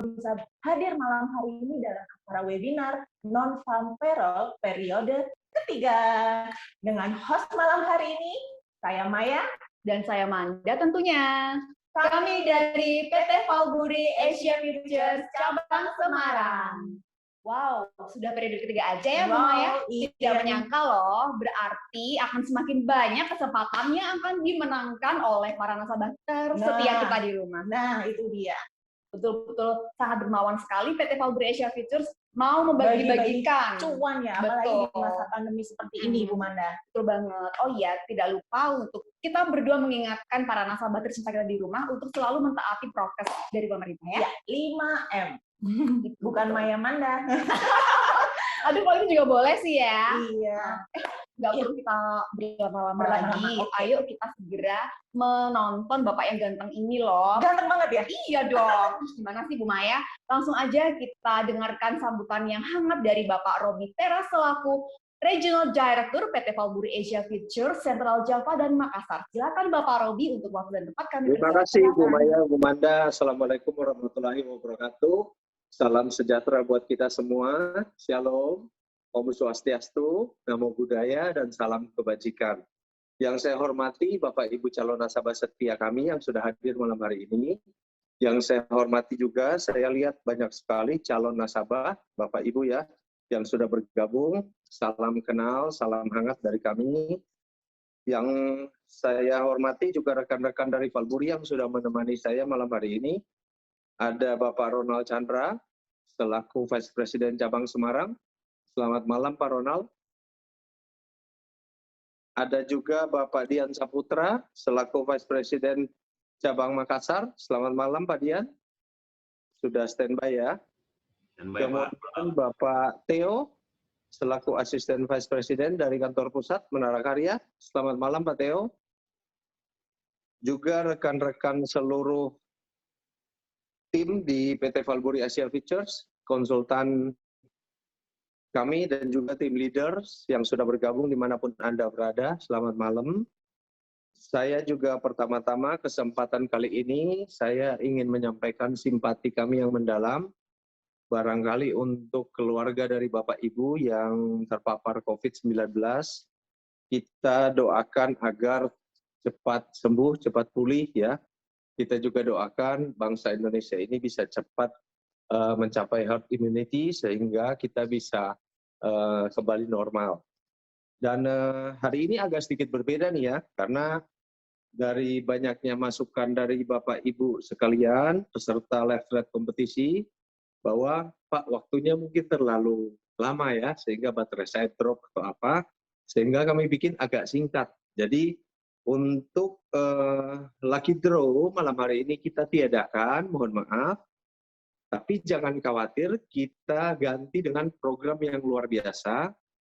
bisa hadir malam hari ini dalam acara webinar Non-Farm Payroll periode ketiga. Dengan host malam hari ini, saya Maya dan saya Manda tentunya. Kami dari PT Valburi Asia Futures Cabang Semarang. Wow, sudah periode ketiga aja ya Bu Maya? Tidak menyangka loh, berarti akan semakin banyak kesempatan yang akan dimenangkan oleh para nasabah tersetia kita di rumah. Nah, itu dia. Betul-betul sangat dermawan sekali PT Valburi Asia Futures mau membagi-bagikan cuan ya, apalagi di masa pandemi seperti ini, Bu Manda. Betul banget. Oh iya, tidak lupa untuk kita berdua mengingatkan para nasabah tercinta kita di rumah untuk selalu mentaati prokes dari pemerintah ya. 5M. Bukan Maya Manda. Aduh, kalau ini juga boleh sih ya. Iya. Nggak perlu kita berlama-lama lagi. Ayo kita segera menonton Bapak yang ganteng ini loh. Ganteng banget ya? Iya dong. Gimana sih Bu Maya? Langsung aja kita dengarkan sambutan yang hangat dari Bapak Robi Tera selaku Regional Director PT Valburi Asia Futures Central Java dan Makassar. Silakan Bapak Robi untuk waktu dan tempat kami. Terima kasih Bu Maya, Bu Manda. Assalamualaikum warahmatullahi wabarakatuh. Salam sejahtera buat kita semua. Shalom, Om Swastiastu, Namo Buddhaya, dan salam kebajikan. Yang saya hormati Bapak Ibu calon nasabah setia kami yang sudah hadir malam hari ini. Yang saya hormati juga, saya lihat banyak sekali calon nasabah, Bapak Ibu ya, yang sudah bergabung. Salam kenal, salam hangat dari kami. Yang saya hormati juga rekan-rekan dari Valburi yang sudah menemani saya malam hari ini. Ada Bapak Ronald Chandra, selaku Vice President Cabang Semarang. Selamat malam Pak Ronald. Ada juga Bapak Dian Saputra, selaku Vice President Cabang Makassar. Selamat malam Pak Dian. Sudah standby ya. Kemudian Bapak Theo, selaku Asisten Vice President dari Kantor Pusat Menara Karya. Selamat malam Pak Theo. Juga rekan-rekan seluruh tim di PT Valburi Asia Futures, konsultan kami dan juga tim leaders yang sudah bergabung dimanapun Anda berada. Selamat malam. Saya juga pertama-tama kesempatan kali ini saya ingin menyampaikan simpati kami yang mendalam barangkali untuk keluarga dari Bapak Ibu yang terpapar COVID-19. Kita doakan agar cepat sembuh, cepat pulih ya. Kita juga doakan bangsa Indonesia ini bisa cepat mencapai herd immunity sehingga kita bisa kembali normal. Dan hari ini agak sedikit berbeda nih ya, karena dari banyaknya masukan dari Bapak Ibu sekalian, peserta live thread kompetisi, bahwa Pak waktunya mungkin terlalu lama ya, sehingga baterai saya drop atau apa, sehingga kami bikin agak singkat. Jadi untuk lucky draw malam hari ini kita tiadakan, mohon maaf. Tapi jangan khawatir, kita ganti dengan program yang luar biasa,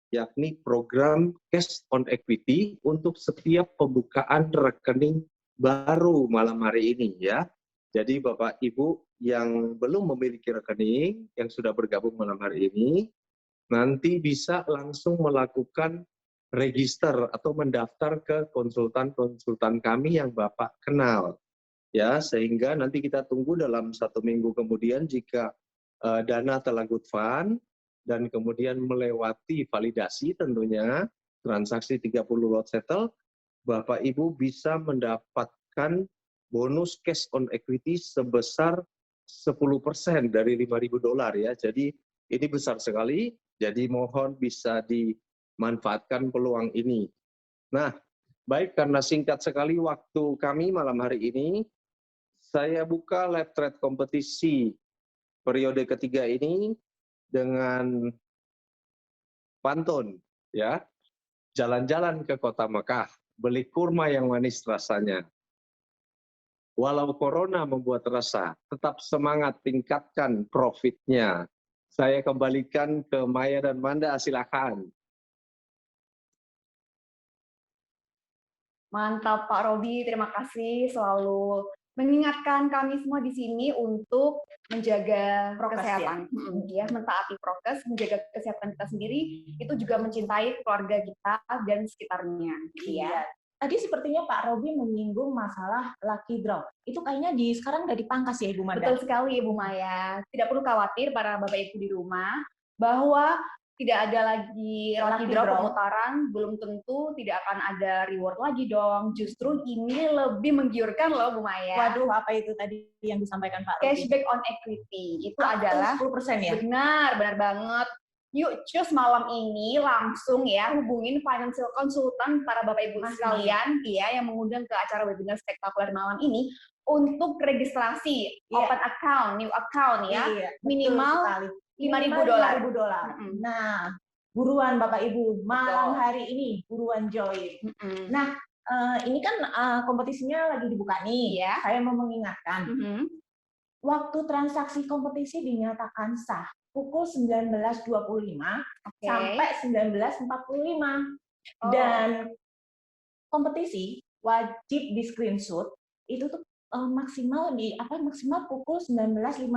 yakni program cash on equity untuk setiap pembukaan rekening baru malam hari ini ya. Jadi Bapak Ibu yang belum memiliki rekening, yang sudah bergabung malam hari ini, nanti bisa langsung melakukan register atau mendaftar ke konsultan-konsultan kami yang Bapak kenal. Ya, sehingga nanti kita tunggu dalam 1 minggu kemudian jika dana telah good fund dan kemudian melewati validasi tentunya, transaksi 30 lot settle, Bapak Ibu bisa mendapatkan bonus cash on equity sebesar 10% dari $5.000 ya. Jadi ini besar sekali, jadi mohon bisa dimanfaatkan peluang ini. Nah, baik karena singkat sekali waktu kami malam hari ini, saya buka live thread kompetisi periode ketiga ini dengan pantun ya. Jalan-jalan ke kota Mekah, beli kurma yang manis rasanya. Walau corona membuat resah, tetap semangat tingkatkan profitnya. Saya kembalikan ke Maya dan Manda, silakan. Mantap Pak Robi, terima kasih selalu mengingatkan kami semua di sini untuk menjaga kesehatan, ya, mentaati prokes, menjaga kesehatan kita sendiri, itu juga mencintai keluarga kita dan sekitarnya. Iya. tadi sepertinya Pak Robi menyinggung masalah lucky draw. Itu kayaknya sekarang udah dipangkas ya Ibu Manda? Betul sekali Ibu Maya. Tidak perlu khawatir para Bapak Ibu di rumah bahwa tidak ada lagi lucky draw pemutaran, belum tentu tidak akan ada reward lagi dong. Justru ini lebih menggiurkan loh Bu Maya. Waduh, apa itu tadi yang disampaikan Pak Robi? Cashback on equity. Itu adalah 10% ya? Benar banget. Yuk, cus malam ini langsung ya hubungin financial consultant para Bapak Ibu sekalian ya yang mengundang ke acara webinar spektakuler malam ini untuk registrasi open account, new account ya, minimal $5.000. Nah, buruan Bapak Ibu, malam hari ini buruan join. Nah, ini kan kompetisinya lagi dibuka nih. Ya. Saya mau mengingatkan, waktu transaksi kompetisi dinyatakan sah pukul 19.25 sampai 19.45. Dan kompetisi wajib di screenshot itu tuh maksimal pukul 19.55.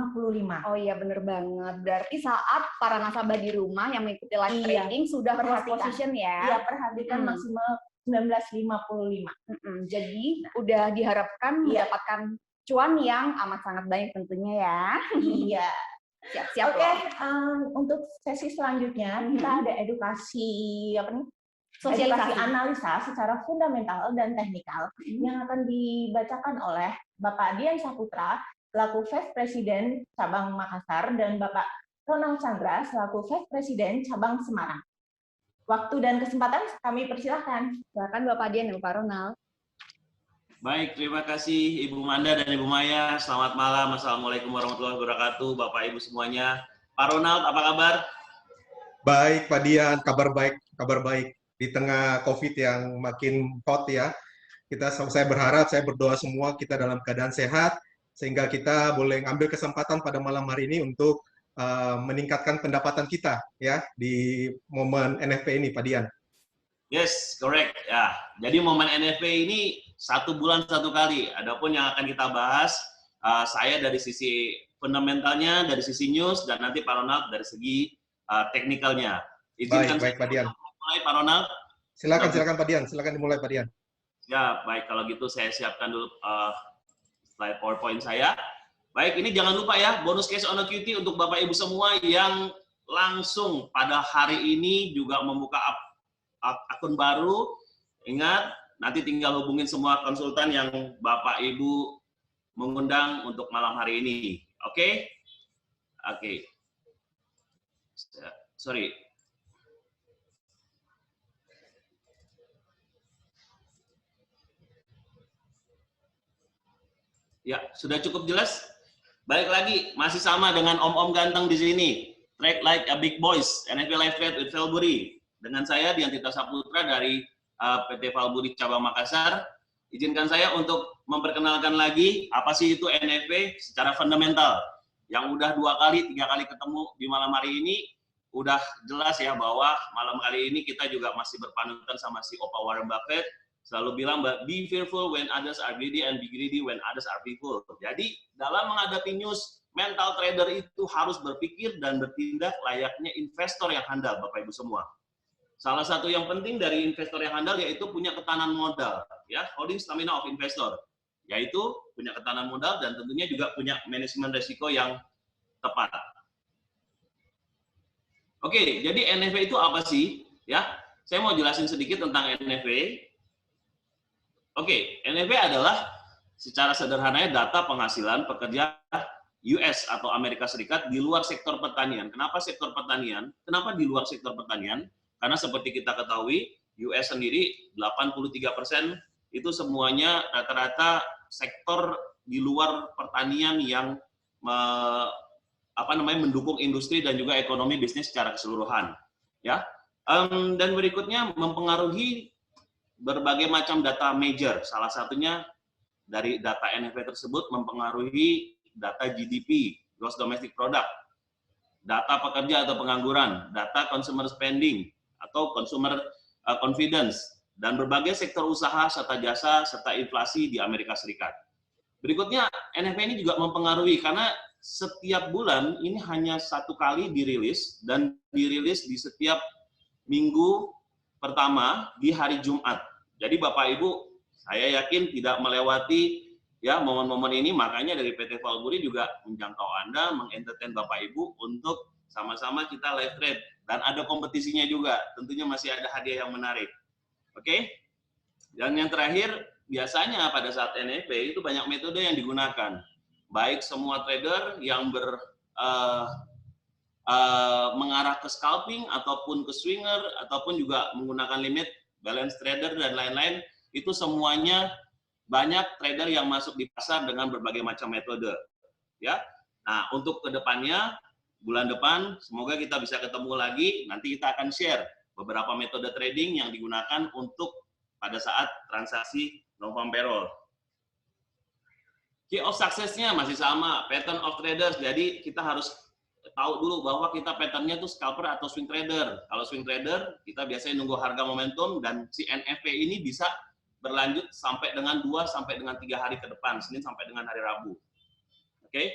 Oh iya bener banget. Berarti saat para nasabah di rumah yang mengikuti live trading sudah cross position ya. Iya, perhatikan maksimal 19.55. Jadi udah diharapkan mendapatkan cuan yang amat sangat banyak tentunya ya. Iya. Siap-siap. Oke, untuk sesi selanjutnya kita ada edukasi sosialisasi analisa secara fundamental dan teknikal yang akan dibacakan oleh Bapak Dian Saputra selaku Vice President Cabang Makassar dan Bapak Ronald Chandra selaku Vice President Cabang Semarang. Waktu dan kesempatan kami persilahkan. Silakan Bapak Dian dan Pak Ronald. Baik, terima kasih Ibu Manda dan Ibu Maya. Selamat malam. Assalamualaikum warahmatullahi wabarakatuh. Bapak Ibu semuanya. Pak Ronald, apa kabar? Baik, Pak Dian. Kabar baik. Di tengah COVID yang makin hot ya. Saya berharap, saya berdoa semua kita dalam keadaan sehat, sehingga kita boleh ngambil kesempatan pada malam hari ini untuk meningkatkan pendapatan kita ya di momen NFP ini, Pak Dian. Yes, correct. Ya, jadi momen NFP ini 1 bulan 1 kali. Adapun yang akan kita bahas, saya dari sisi fundamentalnya, dari sisi news, dan nanti Pak Ronald dari segi teknikalnya. Izinkan baik Pak Dian. Mulai Pak Ronald. Silakan Pak Dian. Silakan dimulai Pak Dian. Ya, baik. Kalau gitu saya siapkan dulu slide PowerPoint saya. Baik, ini jangan lupa ya, bonus cash on equity untuk Bapak Ibu semua yang langsung pada hari ini juga membuka akun baru. Ingat, nanti tinggal hubungin semua konsultan yang Bapak Ibu mengundang untuk malam hari ini. Oke? Oke. Sorry. Ya, sudah cukup jelas? Balik lagi, masih sama dengan om-om ganteng di sini. Trade like a big boys, NFP Live Trade with Valbury. Dengan saya, Dian Tita Saputra dari PT Valbury Cabang Makassar. Izinkan saya untuk memperkenalkan lagi apa sih itu NFP secara fundamental. Yang udah 2 kali, 3 kali ketemu di malam hari ini, udah jelas ya bahwa malam kali ini kita juga masih berpanutan sama si Opa Warren Buffett. Selalu bilang, be fearful when others are greedy and be greedy when others are fearful. Jadi, dalam menghadapi news, mental trader itu harus berpikir dan bertindak layaknya investor yang handal, Bapak Ibu semua. Salah satu yang penting dari investor yang handal yaitu punya ketahanan modal, ya, holding stamina of investor, yaitu punya ketahanan modal dan tentunya juga punya manajemen risiko yang tepat. Oke, jadi NFP itu apa sih? Ya, saya mau jelasin sedikit tentang NFP. Oke, NFP adalah secara sederhananya data penghasilan pekerja US atau Amerika Serikat di luar sektor pertanian. Kenapa sektor pertanian? Kenapa di luar sektor pertanian? Karena seperti kita ketahui, US sendiri 83% itu semuanya rata-rata sektor di luar pertanian yang mendukung industri dan juga ekonomi bisnis secara keseluruhan. Ya, dan berikutnya mempengaruhi berbagai macam data major. Salah satunya dari data NFP tersebut mempengaruhi data GDP, Gross Domestic Product, data pekerja atau pengangguran, data consumer spending atau consumer confidence, dan berbagai sektor usaha serta jasa serta inflasi di Amerika Serikat. Berikutnya, NFP ini juga mempengaruhi karena setiap bulan ini hanya 1 kali dirilis dan dirilis di setiap minggu pertama di hari Jumat. Jadi Bapak Ibu, saya yakin tidak melewati ya momen-momen ini, makanya dari PT Valburi juga menjangkau Anda, mengentertain Bapak Ibu untuk sama-sama kita live trade. Dan ada kompetisinya juga, tentunya masih ada hadiah yang menarik. Oke? Dan yang terakhir, biasanya pada saat NFP itu banyak metode yang digunakan. Baik semua trader yang mengarah ke scalping, ataupun ke swinger, ataupun juga menggunakan limit, balance trader, dan lain-lain, itu semuanya banyak trader yang masuk di pasar dengan berbagai macam metode. Ya, nah untuk kedepannya, bulan depan, semoga kita bisa ketemu lagi, nanti kita akan share beberapa metode trading yang digunakan untuk pada saat transaksi non-farm payroll. Key of success-nya masih sama, pattern of traders, jadi kita harus tahu dulu bahwa kita patternnya itu scalper atau swing trader. Kalau swing trader, kita biasanya nunggu harga momentum, dan si NFP ini bisa berlanjut sampai dengan 2 sampai dengan 3 hari ke depan, Senin sampai dengan hari Rabu. Oke.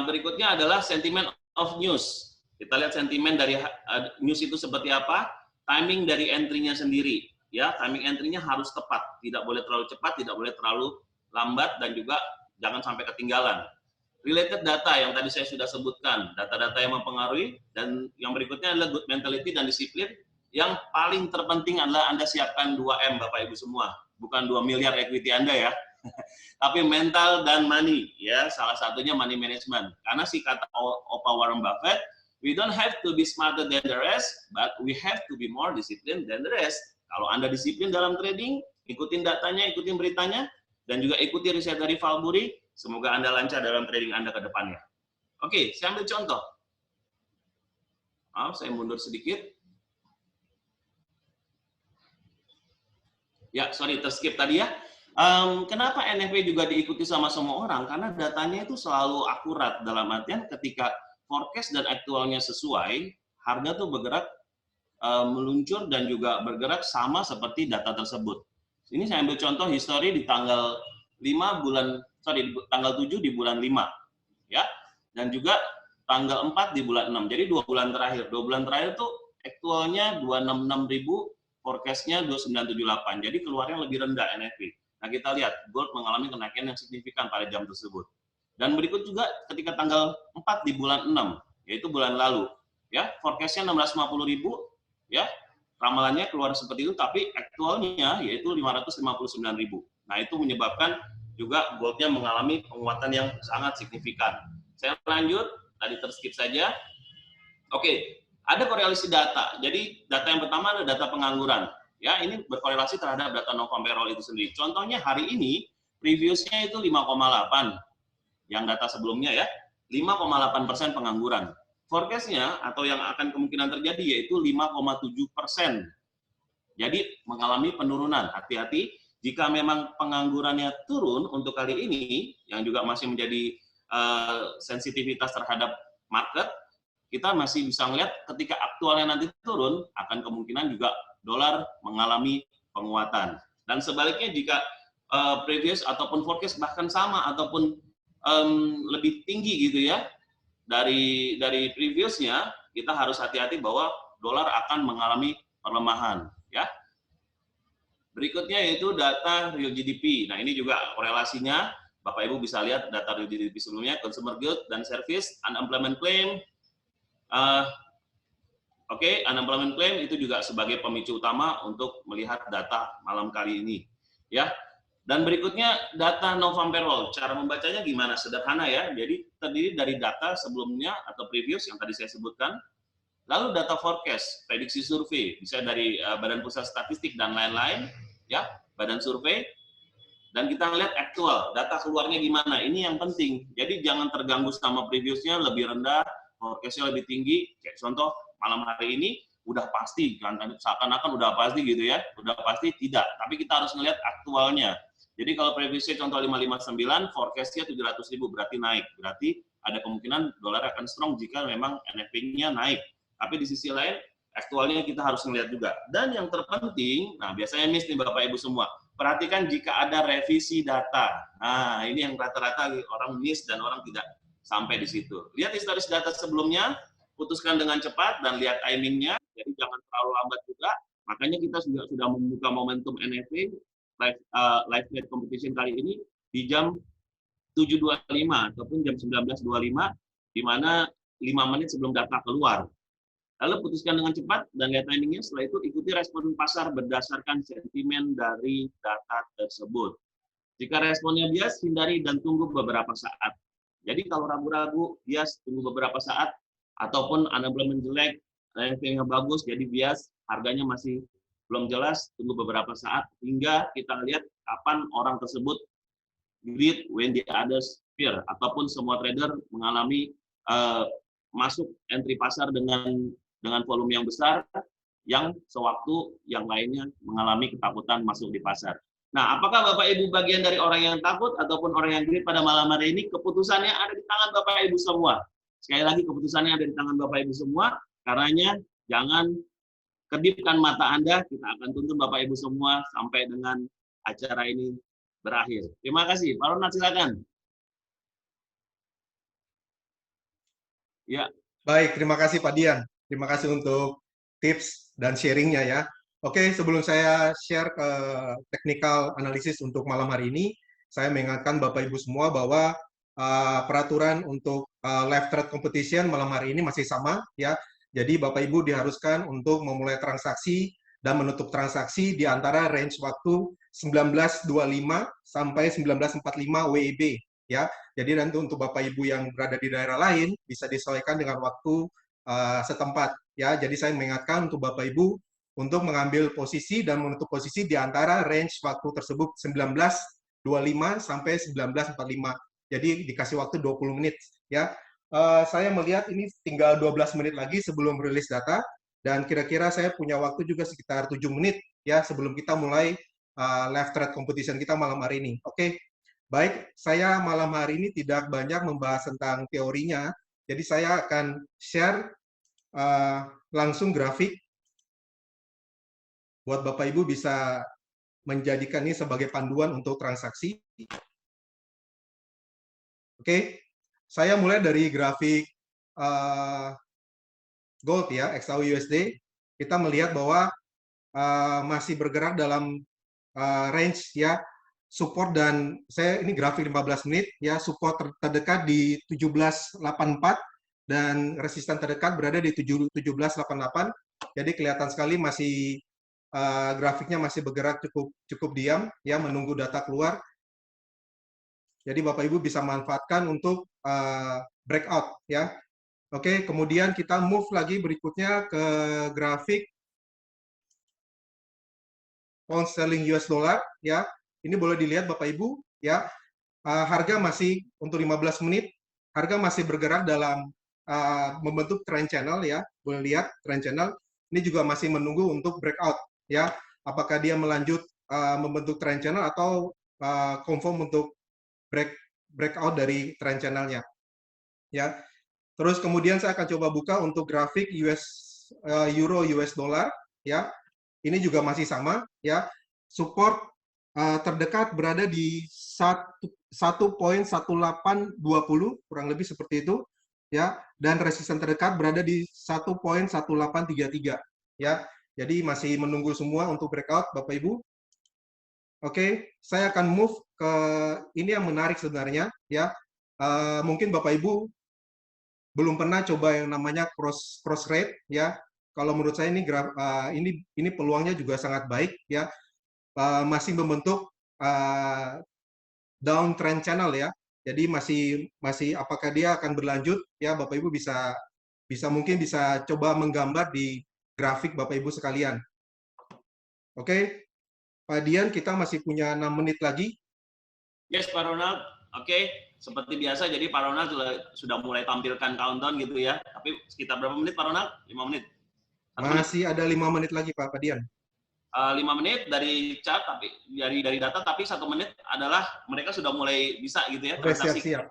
Berikutnya adalah sentiment of news. Kita lihat sentimen dari news itu seperti apa, timing dari entry-nya sendiri. Ya, timing entry-nya harus tepat, tidak boleh terlalu cepat, tidak boleh terlalu lambat, dan juga jangan sampai ketinggalan. Related data yang tadi saya sudah sebutkan, data-data yang mempengaruhi, dan yang berikutnya adalah good mentality dan disiplin. Yang paling terpenting adalah Anda siapkan 2M Bapak Ibu semua, bukan 2 miliar equity Anda ya, tapi mental dan money ya, salah satunya money management. Karena si kata Opa Warren Buffett, we don't have to be smarter than the rest, but we have to be more disciplined than the rest. Kalau Anda disiplin dalam trading, ikutin datanya, ikutin beritanya, dan juga ikuti riset dari Valburi, semoga Anda lancar dalam trading Anda ke depannya. Oke, saya ambil contoh. Maaf, saya mundur sedikit. Ya, sorry, terskip tadi ya. Kenapa NFP juga diikuti sama semua orang? Karena datanya itu selalu akurat, dalam artian ketika forecast dan aktualnya sesuai, harga tuh bergerak meluncur dan juga bergerak sama seperti data tersebut. Ini saya ambil contoh histori di tanggal 7 di bulan 5 ya, dan juga tanggal 4 di bulan 6. Jadi 2 bulan terakhir. 2 bulan terakhir tuh aktualnya 266.000, forecast-nya 2978. Jadi keluarnya lebih rendah NFP. Nah, kita lihat gold mengalami kenaikan yang signifikan pada jam tersebut. Dan berikut juga ketika tanggal 4 di bulan 6, yaitu bulan lalu, ya, forecast-nya 650.000, ya. Ramalannya keluar seperti itu, tapi aktualnya yaitu 559.000. Nah, itu menyebabkan juga goldnya mengalami penguatan yang sangat signifikan. Saya lanjut, tadi terskip saja. Oke, ada korelasi data. Jadi data yang pertama adalah data pengangguran. Ya, ini berkorelasi terhadap data non-farm payroll itu sendiri. Contohnya hari ini previousnya itu 5,8, yang data sebelumnya ya, 5,8% pengangguran. Forecast-nya atau yang akan kemungkinan terjadi yaitu 5,7%. Jadi mengalami penurunan. Hati-hati, jika memang penganggurannya turun untuk kali ini, yang juga masih menjadi sensitivitas terhadap market, kita masih bisa melihat ketika aktualnya nanti turun, akan kemungkinan juga dolar mengalami penguatan. Dan sebaliknya jika previous ataupun forecast bahkan sama ataupun lebih tinggi gitu ya, dari previousnya, kita harus hati-hati bahwa dolar akan mengalami perlemahan ya. Berikutnya yaitu data real GDP. Nah, ini juga korelasinya, Bapak Ibu bisa lihat data real GDP sebelumnya, consumer goods dan service, unemployment claim. Unemployment claim itu juga sebagai pemicu utama untuk melihat data malam kali ini ya. Dan berikutnya data non-farm payroll. Cara membacanya gimana? Sederhana ya. Jadi terdiri dari data sebelumnya atau previous yang tadi saya sebutkan. Lalu data forecast, prediksi survei, bisa dari Badan Pusat Statistik dan lain-lain, ya, badan survei. Dan kita lihat aktual, data keluarnya gimana. Ini yang penting. Jadi jangan terganggu sama previousnya lebih rendah, forecast-nya lebih tinggi. Kayak contoh malam hari ini udah pasti, seakan-akan udah pasti gitu ya. Udah pasti tidak. Tapi kita harus melihat aktualnya. Jadi kalau previously contoh 559, forecast-nya 700.000 berarti naik. Berarti ada kemungkinan dolar akan strong jika memang NFP-nya naik. Tapi di sisi lain, aktualnya kita harus melihat juga. Dan yang terpenting, nah biasanya miss nih Bapak Ibu semua, perhatikan jika ada revisi data. Nah ini yang rata-rata orang miss dan orang tidak sampai di situ. Lihat historis data sebelumnya, putuskan dengan cepat dan lihat timingnya. Jadi jangan terlalu lambat juga. Makanya kita sudah membuka momentum NFP live trade competition kali ini di jam 7.25 ataupun jam 19.25, di mana 5 menit sebelum data keluar. Lalu putuskan dengan cepat dan lihat timingnya. Setelah itu ikuti respon pasar berdasarkan sentimen dari data tersebut. Jika responnya bias, hindari dan tunggu beberapa saat. Jadi kalau ragu-ragu, bias, tunggu beberapa saat, ataupun unemployment jelek, rankingnya bagus, jadi bias, harganya masih belum jelas, tunggu beberapa saat, hingga kita lihat kapan orang tersebut greed when the others fear, ataupun semua trader mengalami masuk entry pasar dengan volume yang besar, yang sewaktu yang lainnya mengalami ketakutan masuk di pasar. Nah, apakah Bapak Ibu bagian dari orang yang takut ataupun orang yang greed pada malam hari ini? Keputusannya ada di tangan Bapak Ibu semua. Sekali lagi, keputusannya ada di tangan Bapak Ibu semua. Karenanya jangan kedipkan mata Anda. Kita akan tuntun Bapak Ibu semua sampai dengan acara ini berakhir. Terima kasih. Pak Ronald, silakan. Ya. Baik, terima kasih Pak Dian. Terima kasih untuk tips dan sharingnya ya. Oke, sebelum saya share ke technical analysis untuk malam hari ini, saya mengingatkan Bapak Ibu semua bahwa peraturan untuk live trade competition malam hari ini masih sama ya. Jadi Bapak Ibu diharuskan untuk memulai transaksi dan menutup transaksi di antara range waktu 19.25 sampai 19.45 WIB ya. Jadi nanti untuk Bapak Ibu yang berada di daerah lain bisa disesuaikan dengan waktu setempat ya. Jadi saya mengingatkan untuk Bapak Ibu untuk mengambil posisi dan menutup posisi di antara range waktu tersebut 19.25 sampai 19.45. Jadi dikasih waktu 20 menit ya. Saya melihat ini tinggal 12 menit lagi sebelum rilis data dan kira-kira saya punya waktu juga sekitar 7 menit ya sebelum kita mulai live trade competition kita malam hari ini. Oke. Baik, saya malam hari ini tidak banyak membahas tentang teorinya. Jadi saya akan share langsung grafik buat Bapak Ibu bisa menjadikan ini sebagai panduan untuk transaksi. Oke, saya mulai dari grafik gold ya, XAU-USD. Kita melihat bahwa masih bergerak dalam range ya, support dan saya ini grafik 15 menit ya, support terdekat di 17.84 dan resisten terdekat berada di 17.88. Jadi kelihatan sekali masih grafiknya masih bergerak cukup diam ya, menunggu data keluar. Jadi Bapak Ibu bisa manfaatkan untuk breakout ya. Oke, kemudian kita move lagi berikutnya ke grafik pound sterling US dollar ya. Ini boleh dilihat Bapak Ibu ya. Harga masih untuk 15 menit harga masih bergerak dalam membentuk trend channel ya. Boleh lihat trend channel. Ini juga masih menunggu untuk breakout ya. Apakah dia melanjut membentuk trend channel atau confirm untuk breakout dari trend channelnya ya. Terus kemudian saya akan coba buka untuk grafik euro US dollar ya. Ini juga masih sama ya. Support terdekat berada di 1.1820 kurang lebih seperti itu ya, dan resisten terdekat berada di 1.1833 ya. Jadi masih menunggu semua untuk breakout Bapak Ibu. Oke, saya akan move ke ini yang menarik sebenarnya ya. Mungkin Bapak Ibu belum pernah coba yang namanya cross rate ya. Kalau menurut saya ini peluangnya juga sangat baik ya. Masih membentuk downtrend channel ya. Jadi masih apakah dia akan berlanjut ya, Bapak Ibu mungkin bisa coba menggambar di grafik Bapak Ibu sekalian. Oke. Pak Dian, kita masih punya 6 menit lagi. Yes, Pak Ronald. Oke, seperti biasa, jadi Pak Ronald sudah mulai tampilkan countdown gitu ya. Tapi sekitar berapa menit, Pak Ronald? 5 menit? Masih ada 5 menit lagi, Pak Dian. 5 menit dari chart, tapi dari data, tapi 1 menit adalah mereka sudah mulai bisa gitu ya. Siap-siap.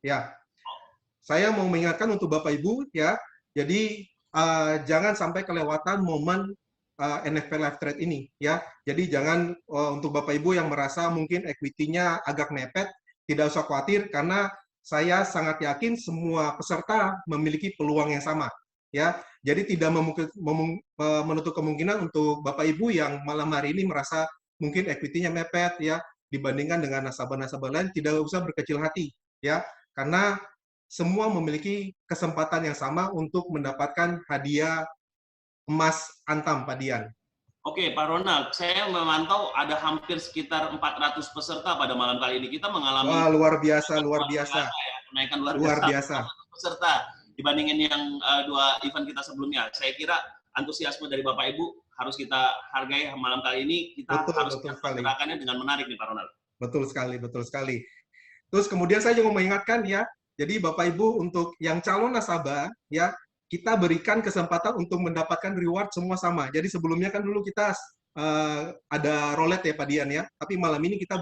Ya, saya mau mengingatkan untuk Bapak Ibu ya. Jadi jangan sampai kelewatan momen NFP live trade ini ya. Jadi jangan untuk Bapak Ibu yang merasa mungkin equity-nya agak mepet, tidak usah khawatir karena saya sangat yakin semua peserta memiliki peluang yang sama. ya. Jadi tidak menutup kemungkinan untuk Bapak Ibu yang malam hari ini merasa mungkin equity-nya mepet ya dibandingkan dengan nasabah-nasabah lain, tidak usah berkecil hati ya, karena semua memiliki kesempatan yang sama untuk mendapatkan hadiah emas Antam, Pak Dian. Oke, Pak Ronald, saya memantau ada hampir sekitar 400 peserta pada malam kali ini. Kita mengalami Wah, luar biasa, luar biasa. Ya, kenaikan luar biasa. 400 peserta dibandingin yang dua event kita sebelumnya. Saya kira antusiasme dari Bapak Ibu harus kita hargai malam kali ini. Kita harus gerakannya dengan menarik nih, Pak Ronald. Betul sekali, betul sekali. Terus kemudian saya juga mengingatkan ya, jadi Bapak Ibu untuk yang calon nasabah ya, kita berikan kesempatan untuk mendapatkan reward semua sama. Jadi sebelumnya kan dulu kita ada roulette ya Pak Dian ya, tapi malam ini kita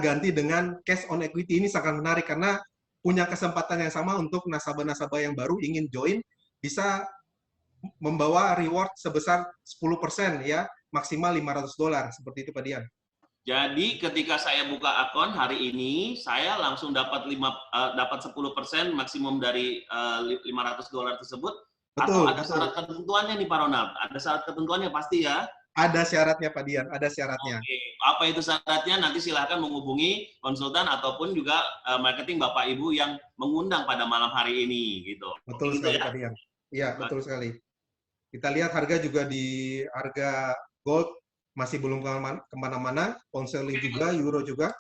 ganti dengan cash on equity. Ini sangat menarik karena punya kesempatan yang sama untuk nasabah-nasabah yang baru ingin join, bisa membawa reward sebesar 10% ya, maksimal $500, seperti itu Pak Dian. Jadi ketika saya buka akun hari ini, saya langsung dapat 10% maksimum dari $500 tersebut. Betul, atau ada syarat ketentuannya nih Pak Ronald? Ada syarat ketentuannya pasti ya? Ada syaratnya Pak Dian, ada syaratnya. Oke. Apa itu syaratnya? Nanti silahkan menghubungi konsultan ataupun juga marketing Bapak Ibu yang mengundang pada malam hari ini gitu. Betul sekali Pak Dian. Iya, betul sekali. Kita lihat harga juga di harga gold masih belum kemana-mana, pound sterling juga, euro juga.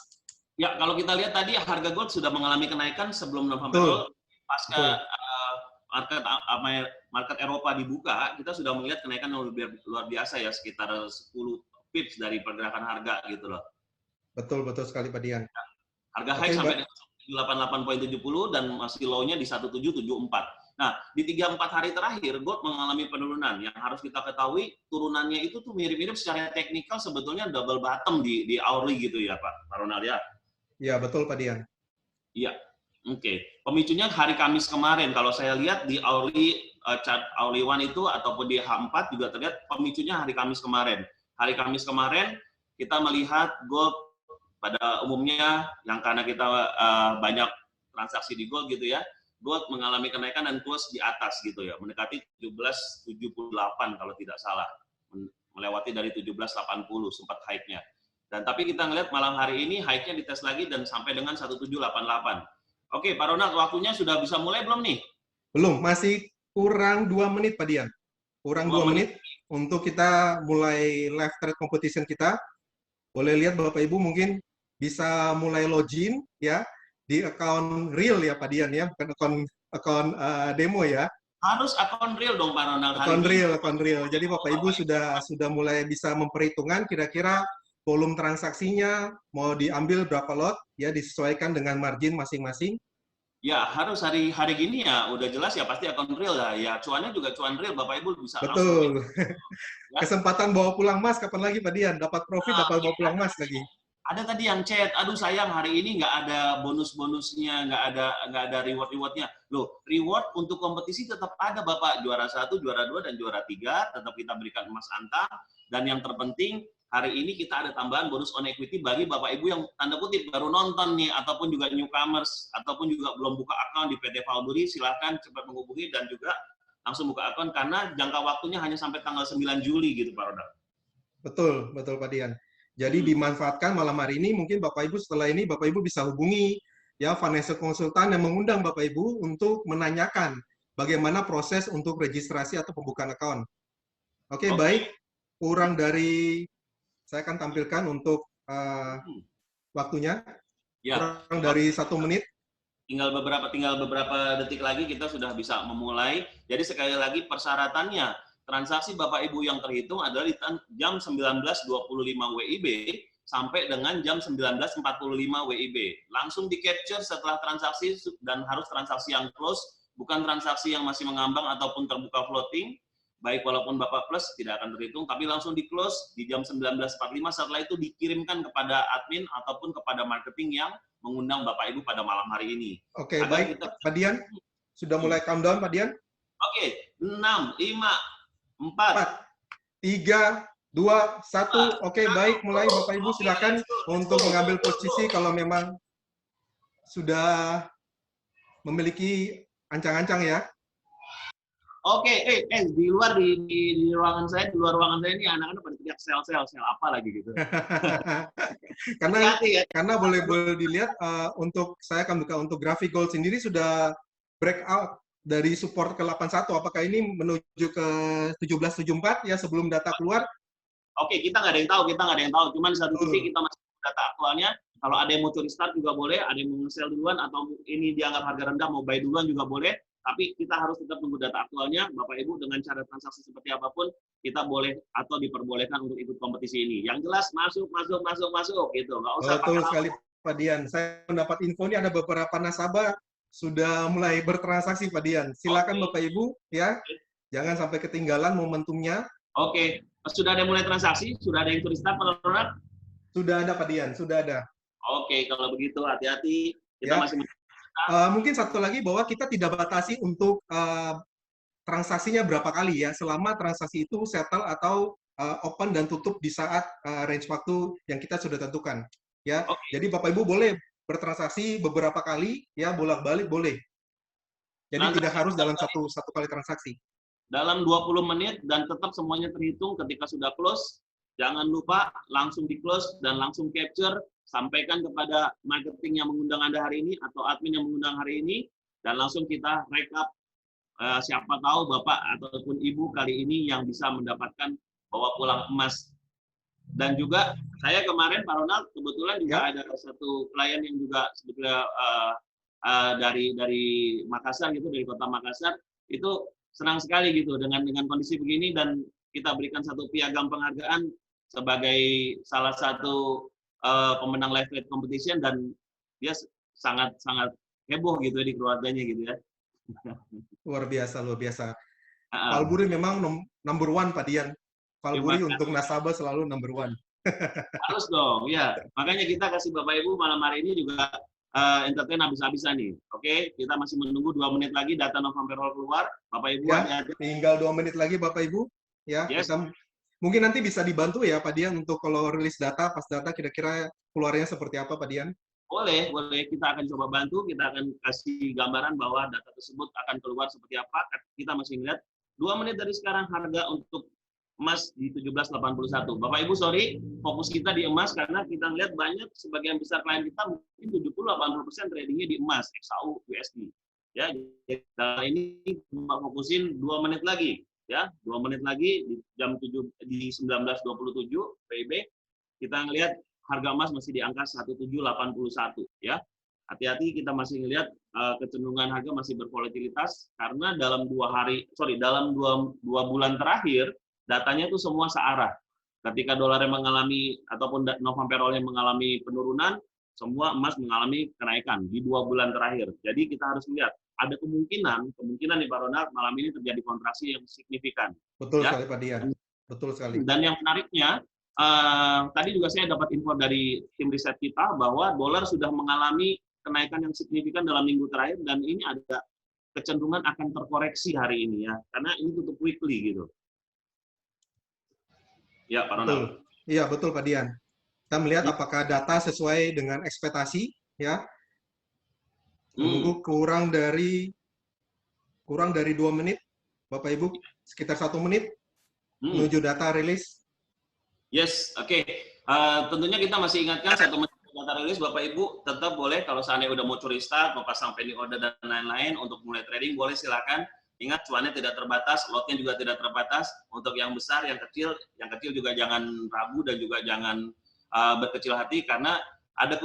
Ya, kalau kita lihat tadi harga gold sudah mengalami kenaikan sebelum November, pasca market Eropa dibuka, kita sudah melihat kenaikan yang luar biasa ya, sekitar 10 pips dari pergerakan harga gitu loh. Betul, betul sekali Pak Dian. Harga high sampai 88.70 dan masih low-nya di 1774. Nah, di 3-4 hari terakhir, gold mengalami penurunan. Yang harus kita ketahui, turunannya itu tuh mirip-mirip secara teknikal sebetulnya double bottom di hourly gitu ya, Pak Ronald ya? Iya, betul Pak Dian. Iya, oke. Pemicunya hari Kamis kemarin, kalau saya lihat di hourly, chart hourly one itu, ataupun di H4 juga terlihat pemicunya hari Kamis kemarin. Hari Kamis kemarin, kita melihat gold pada umumnya, yang karena kita banyak transaksi di gold gitu ya, gold mengalami kenaikan dan close di atas gitu ya, mendekati 1778 kalau tidak salah, melewati dari 1780 sempat high-nya. Dan tapi kita ngelihat malam hari ini high-nya dites lagi dan sampai dengan 1788. Oke, Pak Ronald, waktunya sudah bisa mulai belum nih? Belum, masih kurang 2 menit Pak Dian. Kurang 2 menit untuk kita mulai live trade competition kita. Boleh lihat Bapak Ibu mungkin bisa mulai login ya di akun real ya Pak Dian ya, bukan akun demo ya. Harus akun real dong Pak Ronald. Akun real. Jadi Bapak Ibu sudah mulai bisa memperhitungkan kira-kira volume transaksinya mau diambil berapa lot ya, disesuaikan dengan margin masing-masing. Ya, harus hari gini ya udah jelas ya pasti akun real lah. Ya, cuannya juga cuan real, Bapak Ibu bisa betul. Langsung. Ya. Kesempatan bawa pulang mas kapan lagi Pak Dian? Dapat profit, dapat bawa pulang mas lagi. Ada tadi yang chat, aduh sayang hari ini nggak ada bonus-bonusnya, nggak ada reward-rewardnya. Loh, reward untuk kompetisi tetap ada Bapak, juara 1, juara 2, dan juara 3, tetap kita berikan emas antam. Dan yang terpenting, hari ini kita ada tambahan bonus on equity bagi Bapak Ibu yang tanda kutip baru nonton nih, ataupun juga newcomers, ataupun juga belum buka akun di PT Valburi, silahkan cepat menghubungi dan juga langsung buka akun, karena jangka waktunya hanya sampai tanggal 9 Juli gitu Pak Ronald. Betul, betul Pak Dian. Jadi dimanfaatkan malam hari ini, mungkin Bapak Ibu setelah ini Bapak Ibu bisa hubungi ya financial consultant yang mengundang Bapak Ibu untuk menanyakan bagaimana proses untuk registrasi atau pembukaan akun. Oke, baik. Kurang dari saya akan tampilkan untuk waktunya. Ya. Kurang dari 1 menit. Tinggal beberapa detik lagi kita sudah bisa memulai. Jadi sekali lagi persyaratannya, transaksi Bapak Ibu yang terhitung adalah di jam 19.25 WIB sampai dengan jam 19.45 WIB. Langsung di-capture setelah transaksi dan harus transaksi yang close, bukan transaksi yang masih mengambang ataupun terbuka floating. Baik walaupun Bapak plus tidak akan terhitung, tapi langsung di-close di jam 19.45, setelah itu dikirimkan kepada admin ataupun kepada marketing yang mengundang Bapak Ibu pada malam hari ini. Oke, baik Pak Dian. Sudah mulai countdown Pak Dian? Oke, 6, 5, 4, 3, 2, 1. Oke, baik. Mulai Bapak Ibu silakan untuk mengambil posisi kalau memang sudah memiliki ancang-ancang ya. Oke, di luar di ruangan saya, di luar ruangan saya ini anak-anak pada teriak sel apa lagi gitu. Karena Hati-hati ya. karena boleh dilihat untuk saya akan buka untuk Graphic Gold sendiri sudah breakout dari support ke 81. Apakah ini menuju ke 1774 ya sebelum data keluar? Oke, kita nggak ada yang tahu. Cuman di satu titik kita masih punya data aktualnya. Kalau ada yang mau curi start juga boleh, ada yang mau sell duluan atau ini dianggap harga rendah mau buy duluan juga boleh. Tapi kita harus tetap tunggu data aktualnya, Bapak Ibu, dengan cara transaksi seperti apapun kita boleh atau diperbolehkan untuk ikut kompetisi ini. Yang jelas masuk gitu. Nggak usah Betul pakai sekali Pak Dian. Saya mendapat info ini ada beberapa nasabah sudah mulai bertransaksi Pak Dian. Silakan Oke. Bapak Ibu ya. Jangan sampai ketinggalan momentumnya. Oke, sudah ada yang mulai transaksi, sudah ada yang curi start, Pak Ronald? Sudah ada Pak Dian, sudah ada. Oke, kalau begitu hati-hati. Kita Ya. masih Mungkin satu lagi bahwa kita tidak batasi untuk transaksinya berapa kali ya, selama transaksi itu settle atau open dan tutup di saat range waktu yang kita sudah tentukan. Ya, Oke. jadi Bapak Ibu boleh bertransaksi beberapa kali, ya bolak-balik boleh. Jadi Transaksi tidak harus dalam satu kali transaksi. dalam 20 menit dan tetap semuanya terhitung ketika sudah close. Jangan lupa langsung di close dan langsung capture, sampaikan kepada marketing yang mengundang Anda hari ini atau admin yang mengundang hari ini, dan langsung kita rekap siapa tahu Bapak ataupun Ibu kali ini yang bisa mendapatkan bawa pulang emas. Dan juga saya kemarin Pak Ronald kebetulan juga ada satu klien yang juga sebetulnya dari Makassar gitu, dari kota Makassar, itu senang sekali gitu dengan kondisi begini, dan kita berikan satu piagam penghargaan sebagai salah satu pemenang live trade competition, dan dia sangat heboh gitu di keluarganya gitu ya. Luar biasa, luar biasa. Valburi memang number one Pak Dian. Valburi untuk nasabah selalu number one. Harus dong, ya. Makanya kita kasih Bapak Ibu malam hari ini juga entertain habis-habisan nih. Oke, kita masih menunggu 2 menit lagi data November roll keluar. Bapak Ibu ya, tinggal 2 menit lagi Bapak Ibu. Ya, yes. Kita mungkin nanti bisa dibantu ya Pak Dian untuk kalau rilis data, pas data kira-kira keluarnya seperti apa Pak Dian? Boleh. Kita akan coba bantu, kita akan kasih gambaran bahwa data tersebut akan keluar seperti apa. Kita masih melihat 2 menit dari sekarang harga untuk emas di 1781. Bapak Ibu sorry, fokus kita di emas karena kita lihat banyak sebagian besar klien kita mungkin 70-80% tradingnya di emas, XAU, USD. Ya, jadi ini cuma fokusin 2 menit lagi. Ya, 2 menit lagi di jam 7 di 19.27 PIB kita ngelihat harga emas masih di angka 1781 ya. Hati-hati, kita masih ngelihat kecenderungan harga masih bervolatilitas karena dalam 2 bulan terakhir datanya itu semua searah. Ketika dolarnya mengalami ataupun November roll-nya mengalami penurunan, semua emas mengalami kenaikan di 2 bulan terakhir. Jadi kita harus lihat ada kemungkinan nih Pak Ronald malam ini terjadi kontraksi yang signifikan. Betul ya? sekali Pak Dian. Betul sekali. Dan yang menariknya tadi juga saya dapat info dari tim riset kita bahwa dolar sudah mengalami kenaikan yang signifikan dalam minggu terakhir, dan ini ada kecenderungan akan terkoreksi hari ini ya, karena ini tutup weekly gitu. Ya, Pak Ronald. Betul. Iya, betul Pak Dian. Kita melihat apakah data sesuai dengan ekspektasi ya. Menunggu kurang dari 2 menit Bapak Ibu, sekitar 1 menit menuju data rilis. Yes, oke. Tentunya kita masih ingatkan 1 menit data rilis, Bapak Ibu tetap boleh kalau seandainya udah mau curi start, mau pasang pending order dan lain-lain untuk mulai trading, boleh silakan. Ingat cuannya tidak terbatas, lotnya juga tidak terbatas. Untuk yang besar, yang kecil juga jangan ragu dan juga jangan berkecil hati karena ada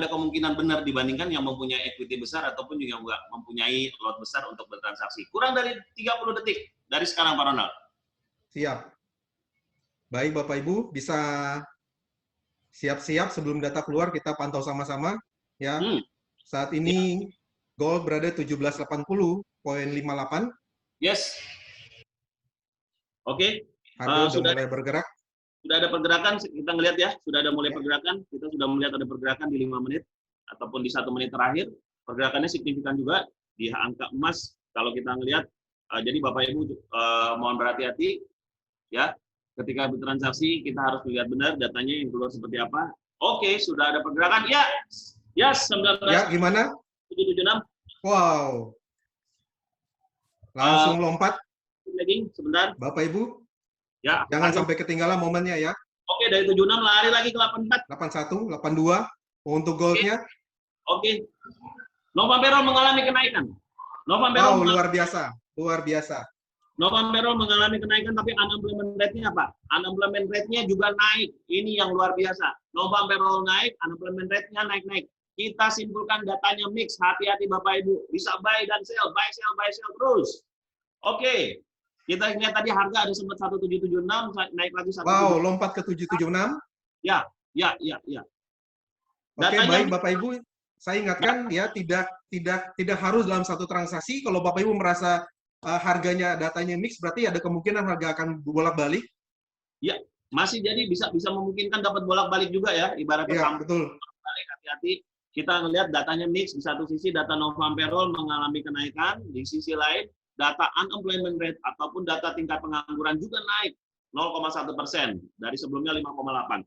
kemungkinan benar dibandingkan yang mempunyai equity besar ataupun juga mempunyai lot besar untuk bertransaksi. Kurang dari 30 detik dari sekarang Pak Ronald. Siap. Baik Bapak Ibu, bisa siap-siap sebelum data keluar kita pantau sama-sama ya. Saat ini gold berada 1780.58. Yes. Oke. Harga sudah mulai bergerak. Sudah ada pergerakan, kita ngelihat ya, sudah ada mulai pergerakan. Kita sudah melihat ada pergerakan di 5 menit ataupun di 1 menit terakhir. Pergerakannya signifikan juga di angka emas. Kalau kita ngelihat, jadi Bapak Ibu mohon berhati-hati ya. Ketika bertransaksi kita harus melihat benar datanya yang keluar seperti apa. Oke, sudah ada pergerakan. Ya. Yes, 19. Ya, gimana? 776. Wow. Langsung lompat lagging sebentar. Bapak Ibu, Ya. jangan lanjut. sampai ketinggalan momennya ya. Oke, dari 76 lari lagi ke 84. 81, 82 untuk goldnya. Oke. Nova Berol mengalami kenaikan. Nova Wow, Berol luar biasa, luar biasa. Nova Berol mengalami kenaikan, tapi unemployment rate-nya apa? Unemployment rate-nya juga naik. Ini yang luar biasa. Nova Berol naik, unemployment rate-nya naik-naik. Kita simpulkan datanya mix. Hati-hati Bapak Ibu. Bisa buy dan sell, buy sell terus. Oke. Kita lihat tadi harga ada sempat 1776, naik lagi 1776. Wow, lompat ke 776. Ya. Oke, Datanya baik Bapak Ibu. Saya ingatkan ya, tidak harus dalam satu transaksi. Kalau Bapak Ibu merasa harganya datanya mix, berarti ada kemungkinan harga akan bolak-balik. Ya, masih jadi bisa memungkinkan dapat bolak-balik juga ya, ibaratnya Ya, betul. balik, hati-hati. Kita ngelihat datanya mix, di satu sisi data Nova Berol mengalami kenaikan, di sisi lain data unemployment rate ataupun data tingkat pengangguran juga naik 0,1% dari sebelumnya 5,8.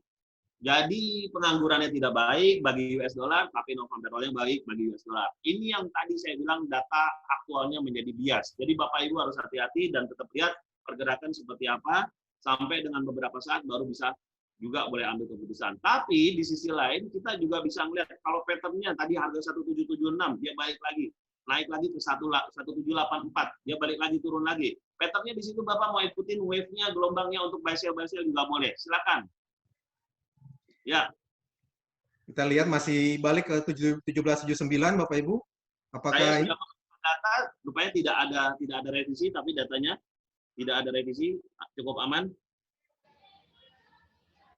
Jadi penganggurannya tidak baik bagi US dollar, tapi Nova Berol yang baik bagi US dollar. Ini yang tadi saya bilang data aktualnya menjadi bias. Jadi Bapak Ibu harus hati-hati dan tetap lihat pergerakan seperti apa, sampai dengan beberapa saat baru bisa juga boleh ambil keputusan. Tapi di sisi lain kita juga bisa melihat kalau pattern-nya tadi harga 1776 dia balik lagi, naik lagi ke 1784, dia balik lagi turun lagi. Pattern-nya di situ Bapak mau ikutin wave-nya, gelombangnya untuk buy sell juga boleh. Silakan. Ya. Kita lihat masih balik ke 1779 Bapak Ibu. Apakah Saya ini? sudah masuk data, rupanya tidak ada revisi, tapi datanya tidak ada revisi, cukup aman.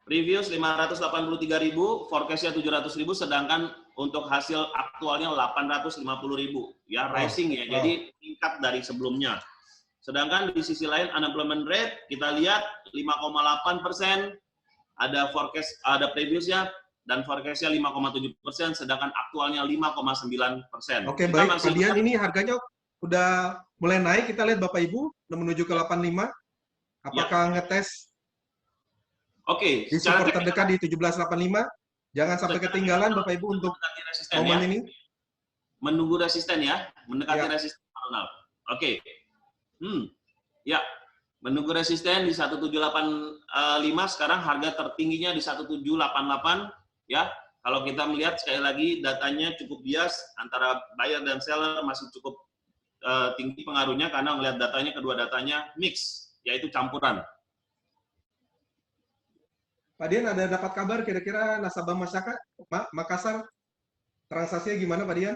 Previous 583.000, forecast-nya 700.000, sedangkan untuk hasil aktualnya 850.000. Ya, rising ya, jadi tingkat dari sebelumnya. Sedangkan di sisi lain unemployment rate kita lihat 5,8%, ada forecast, ada previous-nya, dan forecast-nya 5,7%, sedangkan aktualnya 5,9%. Oke, baik. Pak Dian, ini harganya udah mulai naik. Kita lihat Bapak Ibu menuju ke 85. Apakah ngetes Oke, di support terdekat di 1785? Jangan sampai ketinggalan Bapak Ibu untuk momen ini. Menunggu resisten ya, mendekati Ya. resisten Ronald. Oke. Ya, menunggu resisten di 1785, sekarang harga tertingginya di 1788 ya. Kalau kita melihat sekali lagi datanya cukup bias antara buyer dan seller, masih cukup tinggi pengaruhnya karena melihat datanya, kedua datanya mix, yaitu campuran. Pak Dian, ada dapat kabar kira-kira nasabah Makassar transaksinya gimana Pak Dian?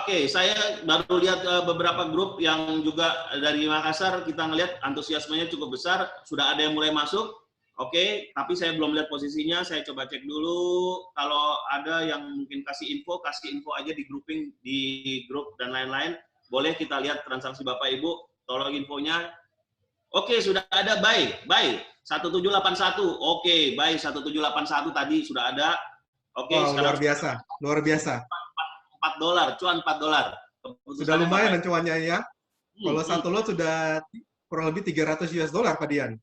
Oke, saya baru lihat beberapa grup yang juga dari Makassar, kita ngelihat antusiasmenya cukup besar, sudah ada yang mulai masuk. Oke, tapi saya belum lihat posisinya, saya coba cek dulu. Kalau ada yang mungkin kasih info aja di grouping, di grup dan lain-lain. Boleh kita lihat transaksi Bapak Ibu, tolong infonya. Oke, sudah ada buy 1781. Oke, buy 1781 tadi sudah ada. Oke, wow, sekarang luar biasa. $4, cuan $4. Sudah lumayan cuannya ya. Kalau satu lot sudah kurang lebih $300 Pak Dian.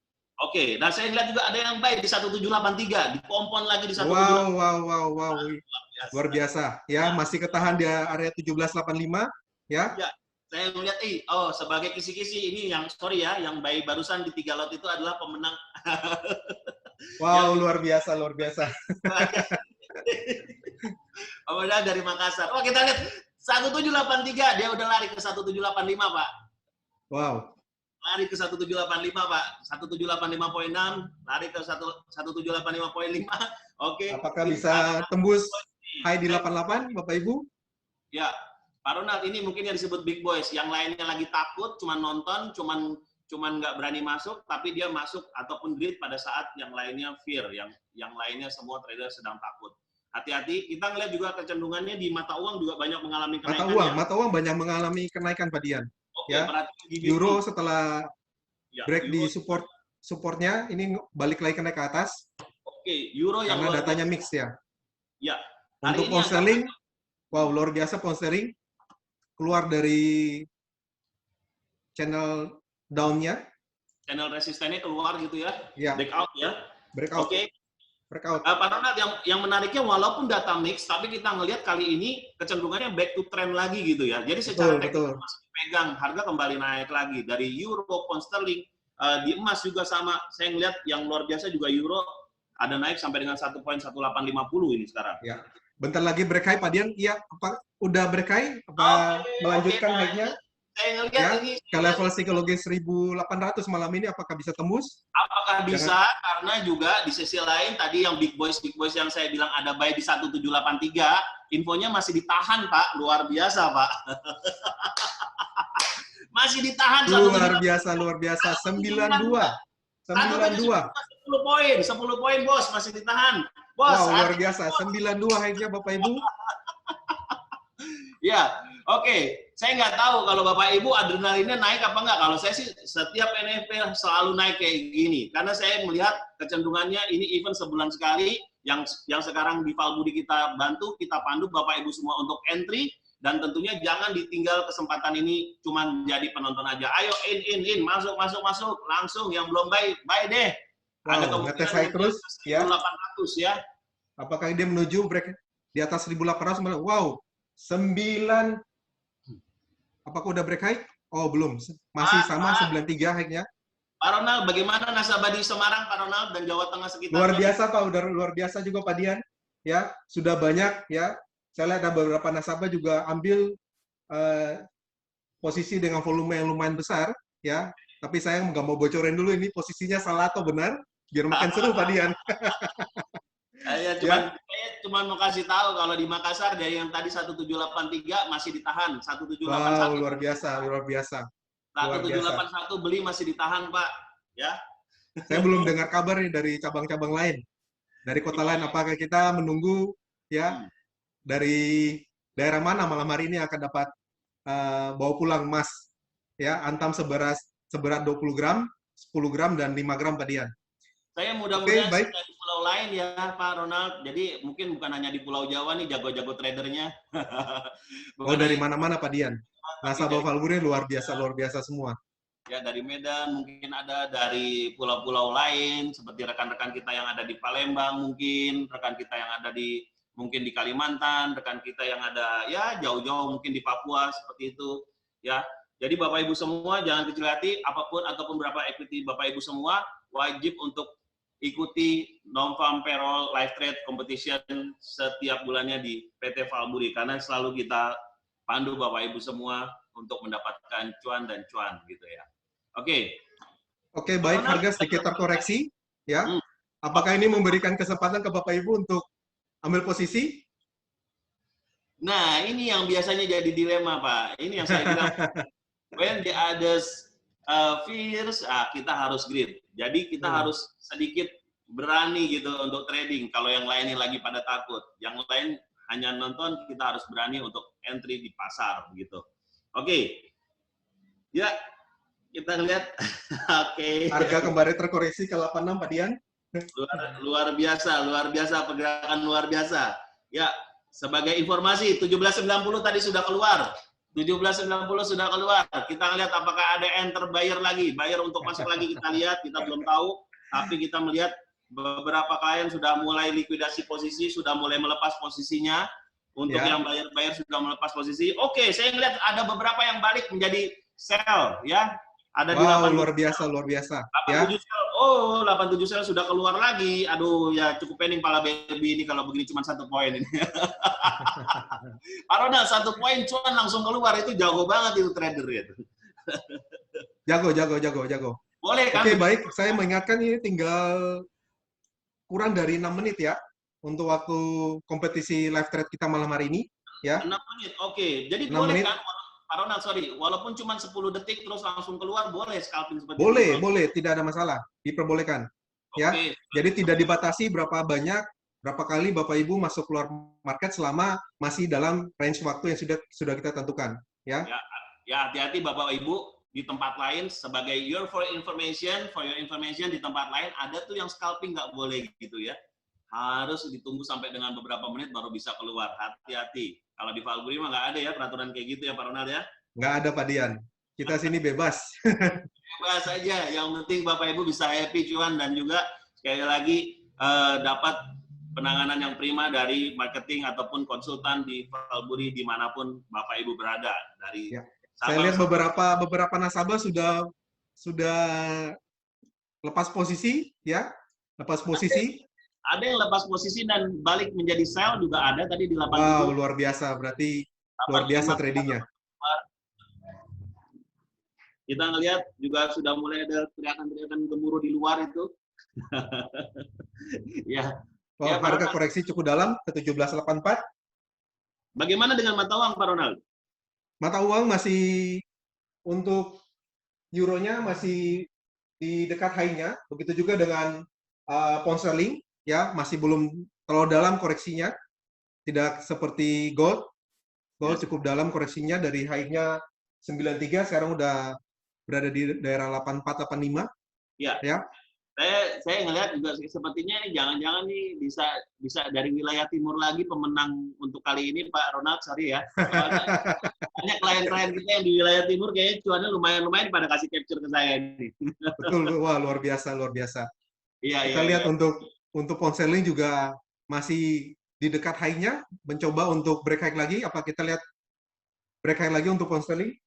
Oke, nah saya lihat juga ada yang buy di 1783, dikompon lagi di 1785. Wow. Luar biasa. Ya, masih ketahan di area 1785 ya. Ya, saya melihat sebagai kisi-kisi ini yang yang buy barusan di 3 lot itu adalah pemenang. Wow, luar biasa. Pemenang dari Makassar. Oh, kita lihat 1783, dia udah lari ke 1785, Pak. Wow. Lari ke 1785, Pak. 1785.6, lari ke 1785.5. Oke. Apakah bisa tembus high di 88, Bapak Ibu? Ya, Pak Ronald, ini mungkin yang disebut big boys. Yang lainnya lagi takut, cuman nonton, cuman nggak berani masuk, tapi dia masuk ataupun greed pada saat yang lainnya fear, yang lainnya semua trader sedang takut. Hati-hati, kita ngelihat juga kecenderungannya di mata uang juga banyak mengalami kenaikan. Mata uang banyak mengalami kenaikan, Pak Dian. Oke, Ya, euro setelah break di supportnya, ini balik lagi naik ke atas. Oke, euro yang karena datanya mix ya. Ya. Untuk pound sterling, wow, luar biasa pound sterling keluar dari channel down-nya. Channel resistennya keluar gitu ya. Ya. Breakout ya. Breakout. Oke. breakout. Pak Ronald, yang menariknya walaupun data mix, tapi kita ngelihat kali ini kecenderungannya back to trend lagi gitu ya. Jadi secara teknikal masih dipegang, harga kembali naik lagi dari euro, pound sterling, di emas juga sama. Saya ngelihat yang luar biasa juga euro ada naik sampai dengan 1.1850 ini sekarang. Ya. Bentar lagi break high Pak Dian. Iya, apa udah break high? Apa melanjutkan high-nya? Saya ngelihat ya, ini ke level psikologi 1.800 malam ini apakah bisa tembus? Apakah bisa? Karena juga di sisi lain tadi yang big boys yang saya bilang ada buy di 1783, infonya masih ditahan Pak, luar biasa Pak. Masih ditahan. Luar biasa, 92. 10 poin bos, masih ditahan. Bos, wow, luar biasa, 92 high-nya Bapak Ibu. Ya, oke. Saya nggak tahu kalau Bapak Ibu adrenalinnya naik apa nggak. Kalau saya sih setiap NFP selalu naik kayak gini. Karena saya melihat kecenderungannya ini event sebulan sekali. Yang sekarang di Valburi kita bantu, kita pandu Bapak Ibu semua untuk entry. Dan tentunya jangan ditinggal kesempatan ini cuma jadi penonton aja. Ayo in, masuk. Langsung yang belum buy deh. Wow, ada kemungkinan saya terus ya. 1.800 ya. Apakah dia menuju break di atas 1.800? Wow, 9. Apakah udah break high? Oh, belum. Masih sama 93 high-nya. Pak Ronald, bagaimana nasabah di Semarang, Pak Ronald, dan Jawa Tengah sekitar? Luar biasa, Pak. Udah luar biasa juga, Pak Dian. Ya, sudah banyak ya. Saya lihat ada beberapa nasabah juga ambil posisi dengan volume yang lumayan besar, ya. Tapi saya nggak mau bocorin dulu ini posisinya salah atau benar, biar makin seru, Pak Dian. Saya cuma mau kasih tahu kalau di Makassar dari yang tadi 1783 masih ditahan 1781. Wow, luar biasa. 1781 beli masih ditahan, Pak. Ya. Saya belum dengar kabar nih dari cabang-cabang lain. Dari kota lain, apakah kita menunggu ya dari daerah mana malam hari ini akan dapat bawa pulang emas ya, antam seberat 20 gram, 10 gram dan 5 gram Pak Dian. Saya mudah-mudahan di pulau lain ya Pak Ronald. Jadi mungkin bukan hanya di Pulau Jawa nih jago-jago tradernya. Oh, dari mana-mana Pak Dian. Nasabah Valburi luar biasa semua. Ya, dari Medan, mungkin ada dari pulau-pulau lain seperti rekan-rekan kita yang ada di Palembang, mungkin rekan kita yang ada di Kalimantan, rekan kita yang ada ya jauh-jauh mungkin di Papua seperti itu ya. Jadi Bapak Ibu semua jangan kecil hati, apapun ataupun berapa equity Bapak Ibu semua wajib untuk ikuti non-farm payroll live trade competition setiap bulannya di PT Valburi karena selalu kita pandu Bapak Ibu semua untuk mendapatkan cuan dan cuan gitu ya. Oke, baik, harga sedikit terkoreksi ya. Apakah ini memberikan kesempatan ke Bapak Ibu untuk ambil posisi? Nah, ini yang biasanya jadi dilema, Pak. Ini yang saya bilang when the others fears, kita harus greed. Jadi kita harus sedikit berani gitu untuk trading. Kalau yang lainnya lagi pada takut, yang lain hanya nonton, kita harus berani untuk entry di pasar gitu. Oke. Ya, kita lihat. Oke. Harga kembali terkoreksi ke 86 Pak Dian. Luar biasa pergerakan luar biasa. Ya, sebagai informasi 1790 tadi sudah keluar. 1790 sudah keluar. Kita lihat apakah ada enter buyer lagi. Buyer untuk masuk lagi kita lihat, kita belum tahu. Tapi kita melihat beberapa klien sudah mulai likuidasi posisi, sudah mulai melepas posisinya. Untuk yang buyer sudah melepas posisi. Oke, saya melihat ada beberapa yang balik menjadi sell ya. Ada di 87, luar biasa. 87 ya. sell. Oh, 87 sell sudah keluar lagi. Aduh, ya cukup pening pala baby ini kalau begini cuma 1 poin ini. Pak Ronald, 1 poin cuan langsung keluar, itu jago banget itu trader ya. Jago. Boleh kan? Oke, baik. Saya mengingatkan ini tinggal kurang dari 6 menit ya untuk waktu kompetisi live trade kita malam hari ini. Ya. 6 menit, oke. Jadi 6 boleh menit. kan? Pak Ronald, sorry, walaupun cuma 10 detik terus langsung keluar, boleh scalping seperti itu? Boleh, tidak ada masalah, diperbolehkan. Ya, jadi tidak dibatasi berapa banyak, berapa kali Bapak Ibu masuk keluar market selama masih dalam range waktu yang sudah kita tentukan. Ya, hati-hati Bapak Ibu di tempat lain sebagai for your information di tempat lain ada tuh yang scalping nggak boleh gitu ya. Harus ditunggu sampai dengan beberapa menit baru bisa keluar. Hati-hati. Kalau di Valburi mah nggak ada ya peraturan kayak gitu ya Pak Ronald ya? Nggak ada Pak Dian. Kita sini bebas. Bebas aja. Yang penting Bapak Ibu bisa happy cuan dan juga sekali lagi dapat penanganan yang prima dari marketing ataupun konsultan di Valbury dimanapun Bapak Ibu berada. Dari Ya. Saya lihat beberapa nasabah sudah lepas posisi, ya, lepas posisi. Ada yang lepas posisi dan balik menjadi sell juga ada tadi di 87. Wow, luar biasa. Berarti luar biasa tradingnya. Kita ngelihat juga sudah mulai ada teriakan-teriakan gemuruh di luar itu. Ya. Oh, Ya, harga koreksi cukup dalam ke 1784. Bagaimana dengan mata uang, Pak Ronald? Mata uang masih untuk euronya masih di dekat high-nya. Begitu juga dengan pound sterling, ya, masih belum terlalu dalam koreksinya. Tidak seperti gold. Gold cukup dalam koreksinya dari high-nya 93, sekarang udah berada di daerah 84-85. Ya. Ya. Saya ngelihat juga sepertinya jangan-jangan nih bisa dari wilayah timur lagi pemenang untuk kali ini, Pak Ronald, sorry ya. Banyak klien-klien kita yang di wilayah timur kayaknya cuannya lumayan pada kasih capture ke saya ini. Betul, wah luar biasa, luar biasa. Iya, Kita lihat untuk pound sterling juga masih di dekat high-nya, mencoba untuk break high lagi. Apa kita lihat break high lagi untuk pound sterling?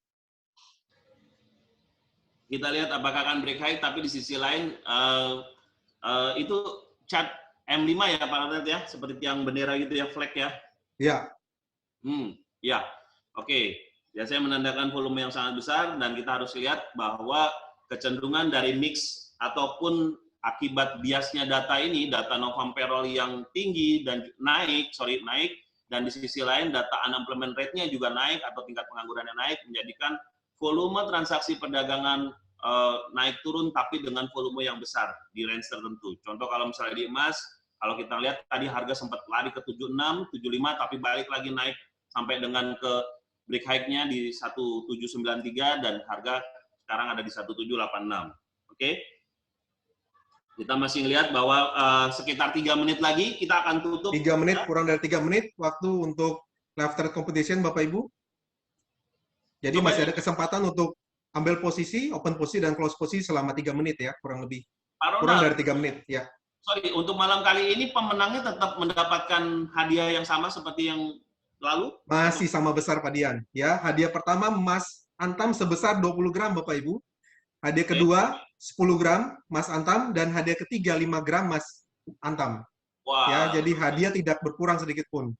Kita lihat apakah akan break high, tapi di sisi lain itu chart M5 ya Pak Ronald ya, seperti tiang bendera gitu ya, flag ya. Ya. Ya, oke. Ya, saya menandakan volume yang sangat besar dan kita harus lihat bahwa kecenderungan dari mix ataupun akibat biasnya data ini, data non-farm payroll yang tinggi dan naik, dan di sisi lain data unemployment rate-nya juga naik atau tingkat penganggurannya naik, menjadikan volume transaksi perdagangan naik turun tapi dengan volume yang besar di range tertentu. Contoh kalau misalnya di emas, kalau kita lihat tadi harga sempat lari ke 76, 75 tapi balik lagi naik sampai dengan ke break high-nya di 1793 dan harga sekarang ada di 1786. Oke. Kita masih lihat bahwa sekitar 3 menit lagi kita akan tutup. 3 menit, kurang dari 3 menit waktu untuk live trade competition Bapak Ibu. Jadi masih ada kesempatan untuk ambil posisi, open posisi, dan close posisi selama 3 menit ya, kurang lebih. Kurang dari 3 menit, ya. Sorry, untuk malam kali ini pemenangnya tetap mendapatkan hadiah yang sama seperti yang lalu? Masih sama besar Pak Dian. Ya, hadiah pertama emas antam sebesar 20 gram Bapak Ibu. Hadiah kedua 10 gram emas antam, dan hadiah ketiga 5 gram emas antam. Wow. Ya, jadi hadiah tidak berkurang sedikit pun.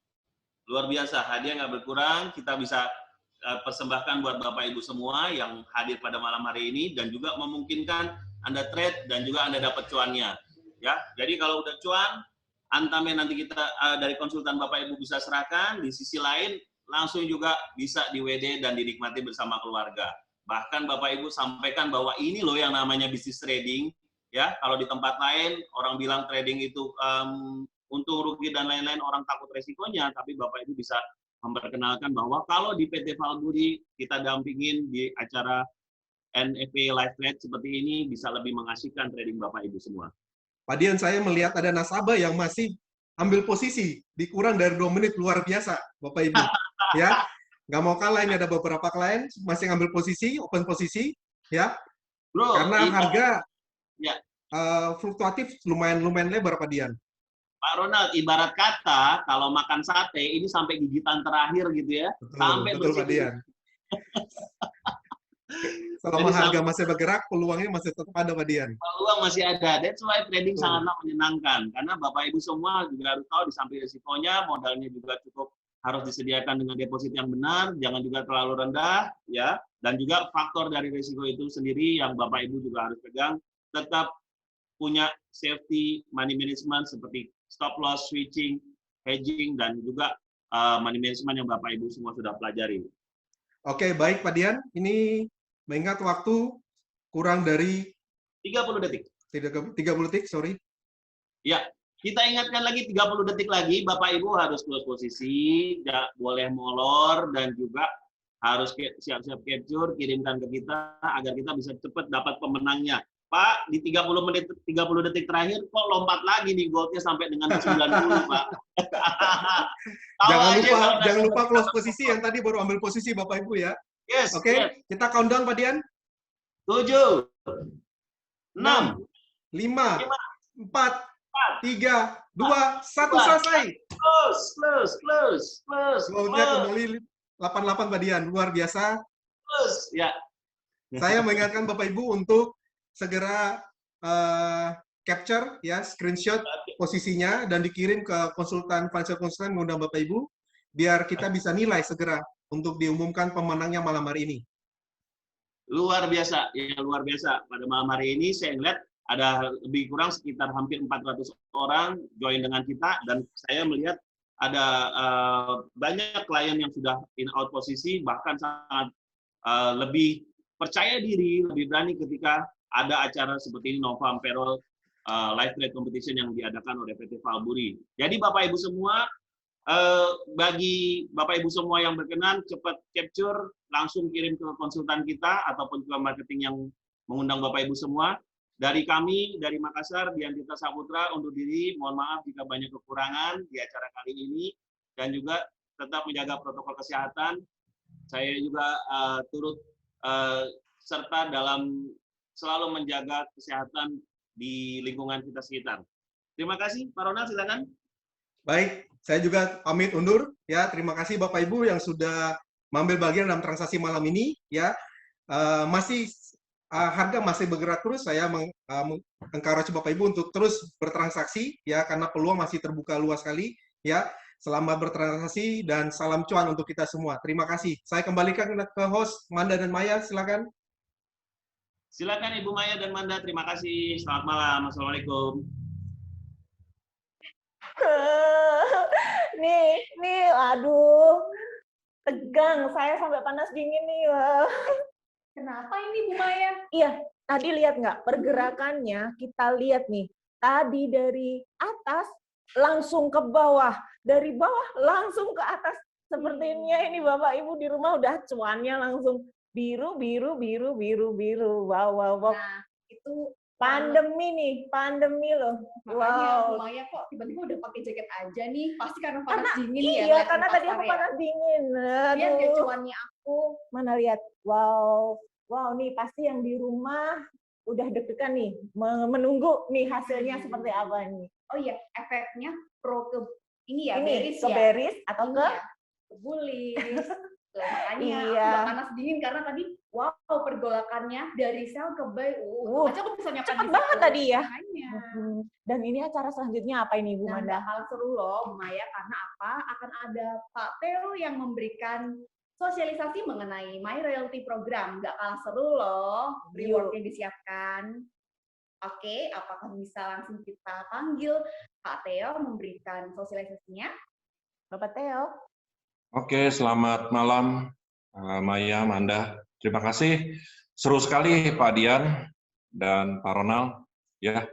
Luar biasa, hadiah nggak berkurang. Kita bisa persembahkan buat Bapak Ibu semua yang hadir pada malam hari ini dan juga memungkinkan Anda trade dan juga Anda dapat cuannya. Ya, jadi kalau udah cuan, antamnya nanti kita dari konsultan Bapak Ibu bisa serahkan. Di sisi lain langsung juga bisa di WD dan dinikmati bersama keluarga. Bahkan Bapak Ibu sampaikan bahwa ini loh yang namanya bisnis trading. Ya, kalau di tempat lain orang bilang trading itu untung rugi dan lain-lain, orang takut resikonya, tapi Bapak Ibu bisa memperkenalkan bahwa kalau di PT Valbury kita dampingin di acara NFP Live Trade seperti ini bisa lebih mengasihkan trading Bapak Ibu semua. Pak Dian, saya melihat ada nasabah yang masih ambil posisi di kurang dari 2 menit, luar biasa Bapak Ibu. Ya, nggak mau kalah, ini ada beberapa klien masih ambil posisi, open posisi, ya. Bro, karena harga ya. Fluktuatif lumayan lebar Pak Dian. Pak Ronald, ibarat kata kalau makan sate ini sampai gigitan terakhir gitu ya. Betul Pak Dian. Selama harga masih bergerak, peluangnya masih tetap ada Pak Dian. Peluang masih ada. That's why trading sangatlah menyenangkan. Karena Bapak Ibu semua juga harus tahu di samping risikonya, modalnya juga cukup harus disediakan dengan deposit yang benar, jangan juga terlalu rendah, ya. Dan juga faktor dari risiko itu sendiri yang Bapak Ibu juga harus pegang, tetap punya safety money management seperti stop loss, switching, hedging, dan juga money management yang Bapak Ibu semua sudah pelajari. Oke, baik Pak Dian. Ini mengingat waktu kurang dari 30 detik. 30 detik, sorry. Ya, kita ingatkan lagi 30 detik lagi, Bapak Ibu harus close posisi, nggak boleh molor, dan juga harus siap-siap capture, kirimkan ke kita agar kita bisa cepat dapat pemenangnya. Pak, di 30 detik terakhir kok lompat lagi nih goldnya sampai dengan 90, Pak. Jangan lupa close posisi yang tadi baru ambil posisi Bapak Ibu ya. Yes. Oke, yes. Kita countdown Pak Dian. 7, 6, 5, 4, 3, 2, 1, selesai. Close. Golnya kembali 88 Pak Dian, luar biasa. Close. Ya. Saya mengingatkan Bapak Ibu untuk segera capture ya, screenshot posisinya dan dikirim ke financial konsultan mengundang Bapak Ibu biar kita bisa nilai segera untuk diumumkan pemenangnya malam hari ini. Luar biasa, ya luar biasa. Pada malam hari ini saya lihat ada lebih kurang sekitar hampir 400 orang join dengan kita, dan saya melihat ada banyak klien yang sudah in out posisi, bahkan sangat lebih percaya diri, lebih berani ketika ada acara seperti ini, Nova Payroll Live Trade Competition yang diadakan oleh PT Valburi. Jadi Bapak Ibu semua, bagi Bapak Ibu semua yang berkenan, cepat capture, langsung kirim ke konsultan kita ataupun ke marketing yang mengundang Bapak Ibu semua. Dari kami, dari Makassar, Diantita Saputra, undur diri. Mohon maaf jika banyak kekurangan di acara kali ini, dan juga tetap menjaga protokol kesehatan. Saya juga turut serta dalam selalu menjaga kesehatan di lingkungan kita sekitar. Terima kasih, Pak Ronald, silakan. Baik, saya juga pamit undur ya. Terima kasih Bapak Ibu yang sudah mengambil bagian dalam transaksi malam ini ya. Harga masih bergerak terus. Saya encourage Bapak Ibu untuk terus bertransaksi ya, karena peluang masih terbuka luas sekali ya. Selamat bertransaksi dan salam cuan untuk kita semua. Terima kasih. Saya kembalikan ke host Manda dan Maya, silakan. Silakan Ibu Maya dan Manda. Terima kasih. Selamat malam. Assalamualaikum. Nih, aduh, tegang. Saya sampai panas dingin nih. Kenapa ini Bu Maya? Iya, tadi lihat nggak pergerakannya? Kita lihat nih, tadi dari atas langsung ke bawah, dari bawah langsung ke atas. Sepertinya ini Bapak Ibu di rumah udah cuannya langsung biru. Wow. Nah, itu pandemi loh. makanya Bu Maya kok tiba-tiba udah pakai jaket aja nih, pasti karena panas dingin ya. Iya, karena tadi aku panas dingin. Lihat ya cuannya aku. Mana lihat? Wow, nih pasti yang di rumah udah deg-degan nih, menunggu nih hasilnya seperti apa nih. Oh iya, efeknya pro ke ini ya, Ini beris ke ya. beris atau Ini ke ya, ke bullish. Makanya Iya. aku udah panas dingin karena tadi wow pergolakannya dari sell ke buy. Aja aku bisa nyobain cepet banget tadi ya. Makanya. Dan ini acara selanjutnya apa ini Bu Nah, Manda? nggak kalah seru loh Bu Maya, karena apa? Akan ada Pak Theo yang memberikan sosialisasi mengenai My Royalty Program. Nggak kalah seru loh, reward-nya disiapkan. Oke, apakah bisa langsung kita panggil Pak Theo memberikan sosialisasinya? Bapak Theo. Oke, selamat malam Maya, Manda. Terima kasih. Seru sekali Pak Dian dan Pak Ronald ya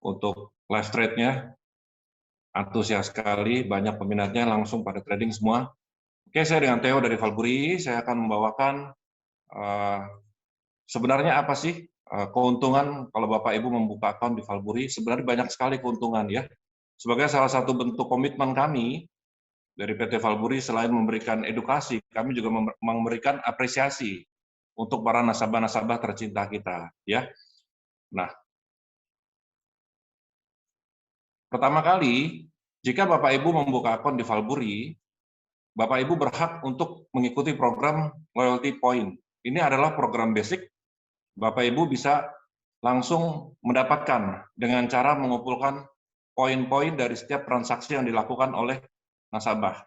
untuk live trade-nya. Antusias sekali, banyak peminatnya langsung pada trading semua. Oke, saya dengan Theo dari Valburi, saya akan membawakan sebenarnya apa sih keuntungan kalau Bapak Ibu membuka akun di Valburi. Sebenarnya banyak sekali keuntungan ya. Sebagai salah satu bentuk komitmen kami dari PT Valburi, selain memberikan edukasi, kami juga memberikan apresiasi untuk para nasabah-nasabah tercinta kita ya. Nah, pertama kali, jika Bapak Ibu membuka akun di Valburi, Bapak Ibu berhak untuk mengikuti program Loyalty Point. Ini adalah program basic, Bapak Ibu bisa langsung mendapatkan dengan cara mengumpulkan poin-poin dari setiap transaksi yang dilakukan oleh nasabah.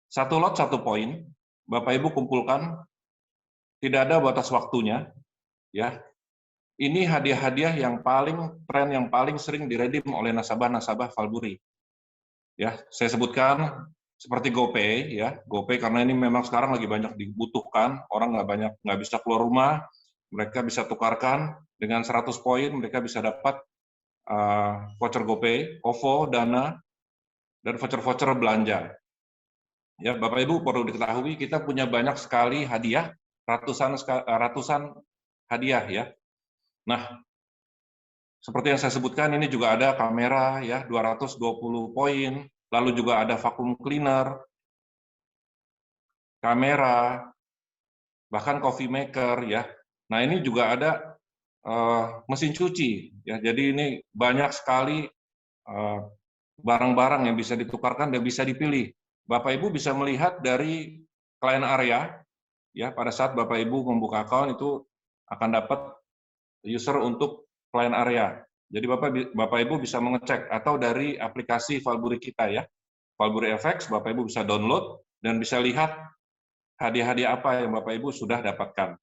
Satu lot, satu poin, Bapak Ibu kumpulkan, tidak ada batas waktunya, ya. Ini hadiah-hadiah yang paling sering diredeem oleh nasabah-nasabah Valburi. Ya, saya sebutkan seperti GoPay, ya, GoPay karena ini memang sekarang lagi banyak dibutuhkan, orang nggak bisa keluar rumah, mereka bisa tukarkan dengan 100 poin, mereka bisa dapat voucher GoPay, OVO, Dana, dan voucher-voucher belanja. Ya, Bapak Ibu perlu diketahui kita punya banyak sekali hadiah, ratusan hadiah ya. Nah, seperti yang saya sebutkan ini juga ada kamera ya 220 poin, lalu juga ada vacuum cleaner, kamera, bahkan coffee maker ya. Nah, ini juga ada mesin cuci ya. Jadi ini banyak sekali barang-barang yang bisa ditukarkan dan bisa dipilih. Bapak Ibu bisa melihat dari client area, ya, pada saat Bapak Ibu membuka account itu akan dapat user untuk client area. Jadi Bapak Ibu bisa mengecek, atau dari aplikasi Valburi kita ya, Valburi FX, Bapak Ibu bisa download dan bisa lihat hadiah-hadiah apa yang Bapak Ibu sudah dapatkan.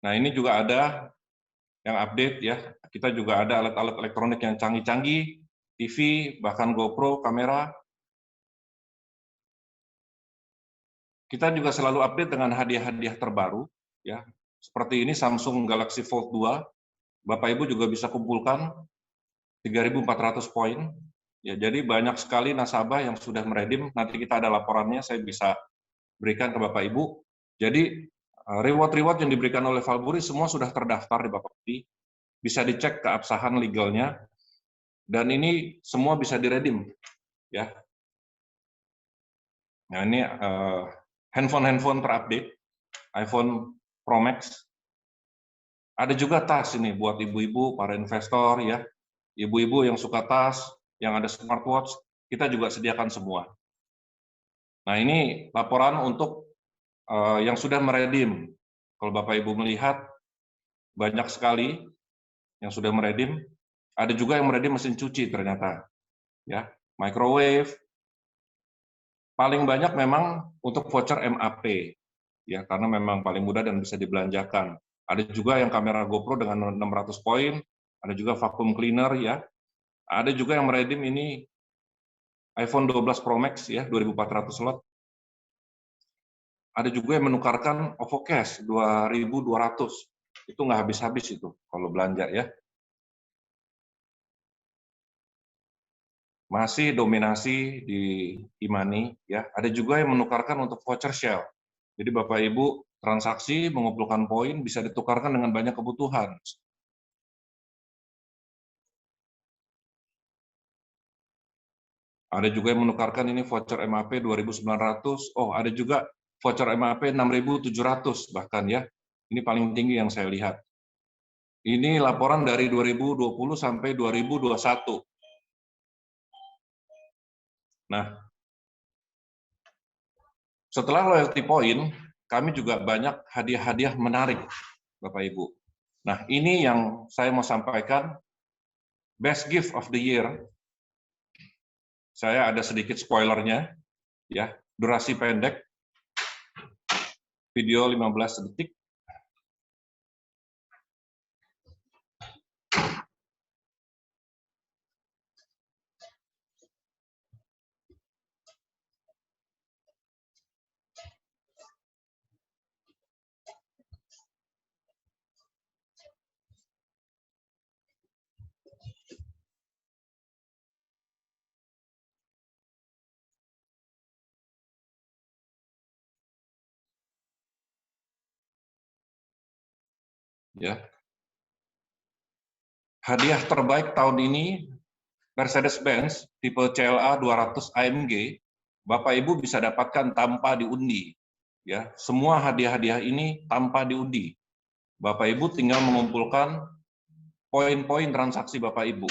Nah, ini juga ada yang update ya. Kita juga ada alat-alat elektronik yang canggih-canggih, TV, bahkan GoPro, kamera. Kita juga selalu update dengan hadiah-hadiah terbaru ya. Seperti ini Samsung Galaxy Fold 2. Bapak Ibu juga bisa kumpulkan 3.400 poin. Ya, jadi banyak sekali nasabah yang sudah meredeem. Nanti kita ada laporannya, saya bisa berikan ke Bapak Ibu. Jadi reward-reward yang diberikan oleh Valburi semua sudah terdaftar di Bapak Ibu. Bisa dicek keabsahan legalnya, dan ini semua bisa diredeem. Ya. Nah, ini handphone terupdate, iPhone Pro Max. Ada juga tas ini buat ibu-ibu, para investor ya, ibu-ibu yang suka tas, yang ada smartwatch, kita juga sediakan semua. Nah, ini laporan untuk yang sudah meredeem. Kalau Bapak Ibu melihat, banyak sekali yang sudah meredeem. Ada juga yang meredeem mesin cuci ternyata, ya, microwave. Paling banyak memang untuk voucher MAP, ya, karena memang paling mudah dan bisa dibelanjakan. Ada juga yang kamera GoPro dengan 600 poin, ada juga vacuum cleaner, ya. Ada juga yang meredeem ini iPhone 12 Pro Max, ya, 2.400 slot. Ada juga yang menukarkan OVO Cash 2.200. Itu nggak habis-habis itu kalau belanja, ya. Masih dominasi di e-money, ya. Ada juga yang menukarkan untuk voucher Shell. Jadi Bapak Ibu transaksi mengumpulkan poin bisa ditukarkan dengan banyak kebutuhan. Ada juga yang menukarkan ini voucher MAP 2.900. Oh, ada juga voucher MAP 6.700 bahkan ya. Ini paling tinggi yang saya lihat. Ini laporan dari 2020 sampai 2021. Nah, setelah loyalty point, kami juga banyak hadiah-hadiah menarik, Bapak Ibu. Nah, ini yang saya mau sampaikan, best gift of the year. Saya ada sedikit spoilernya, ya, durasi pendek, video 15 detik. Ya. Hadiah terbaik tahun ini Mercedes-Benz tipe CLA 200 AMG, Bapak Ibu bisa dapatkan tanpa diundi. Ya, semua hadiah-hadiah ini tanpa diundi. Bapak Ibu tinggal mengumpulkan poin-poin transaksi Bapak Ibu.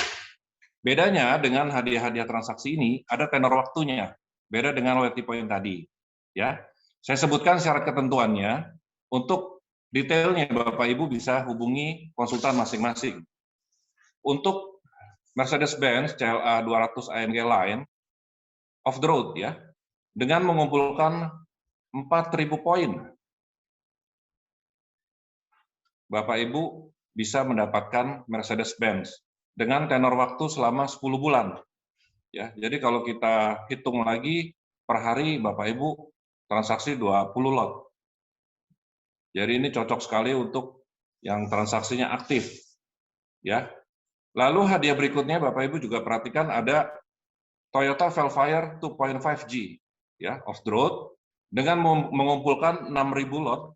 Bedanya dengan hadiah-hadiah transaksi ini ada tenor waktunya. Beda dengan loyalty point tadi. Ya, saya sebutkan syarat ketentuannya. Untuk detailnya Bapak Ibu bisa hubungi konsultan masing-masing. Untuk Mercedes-Benz CLA 200 AMG Line off the road ya, dengan mengumpulkan 4.000 poin, Bapak Ibu bisa mendapatkan Mercedes-Benz dengan tenor waktu selama 10 bulan. Ya, jadi kalau kita hitung lagi per hari Bapak Ibu transaksi 20 lot. Jadi ini cocok sekali untuk yang transaksinya aktif. Ya. Lalu hadiah berikutnya Bapak Ibu juga perhatikan ada Toyota Velfire 2.5G ya, off the road dengan mengumpulkan 6.000 lot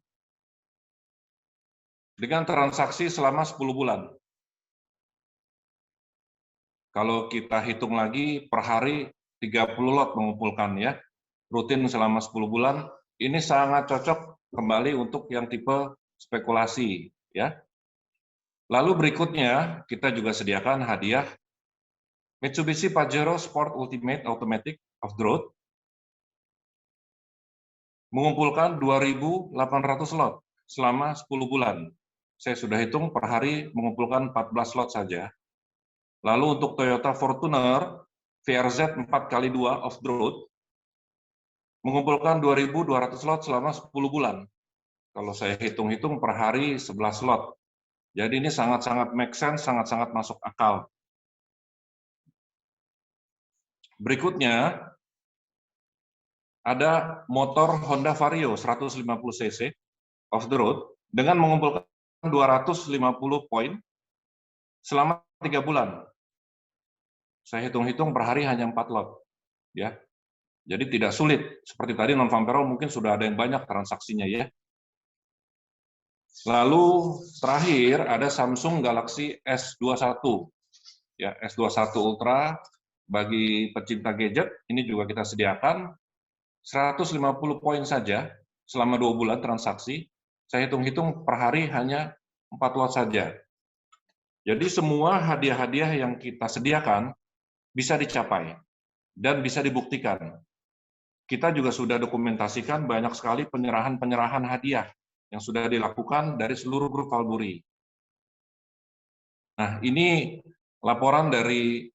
dengan transaksi selama 10 bulan. Kalau kita hitung lagi per hari 30 lot mengumpulkan ya, rutin selama 10 bulan, ini sangat cocok kembali untuk yang tipe spekulasi ya. Lalu berikutnya kita juga sediakan hadiah Mitsubishi Pajero Sport Ultimate Automatic Off-Road mengumpulkan 2.800 slot selama 10 bulan. Saya sudah hitung per hari mengumpulkan 14 slot saja. Lalu untuk Toyota Fortuner VRZ 4x2 Off-Road mengumpulkan 2.200 slot selama 10 bulan. Kalau saya hitung-hitung per hari 11 slot. Jadi ini sangat-sangat make sense, sangat-sangat masuk akal. Berikutnya, ada motor Honda Vario 150 cc off the road dengan mengumpulkan 250 poin selama 3 bulan. Saya hitung-hitung per hari hanya 4 lot. Ya. Jadi tidak sulit. Seperti tadi non-farm payroll mungkin sudah ada yang banyak transaksinya ya. Lalu terakhir ada Samsung Galaxy S21. Ya, S21 Ultra bagi pecinta gadget, ini juga kita sediakan 150 poin saja selama 2 bulan transaksi. Saya hitung-hitung per hari hanya 4 lot saja. Jadi semua hadiah-hadiah yang kita sediakan bisa dicapai dan bisa dibuktikan. Kita juga sudah dokumentasikan banyak sekali penyerahan-penyerahan hadiah yang sudah dilakukan dari seluruh grup Valburi. Nah, ini laporan dari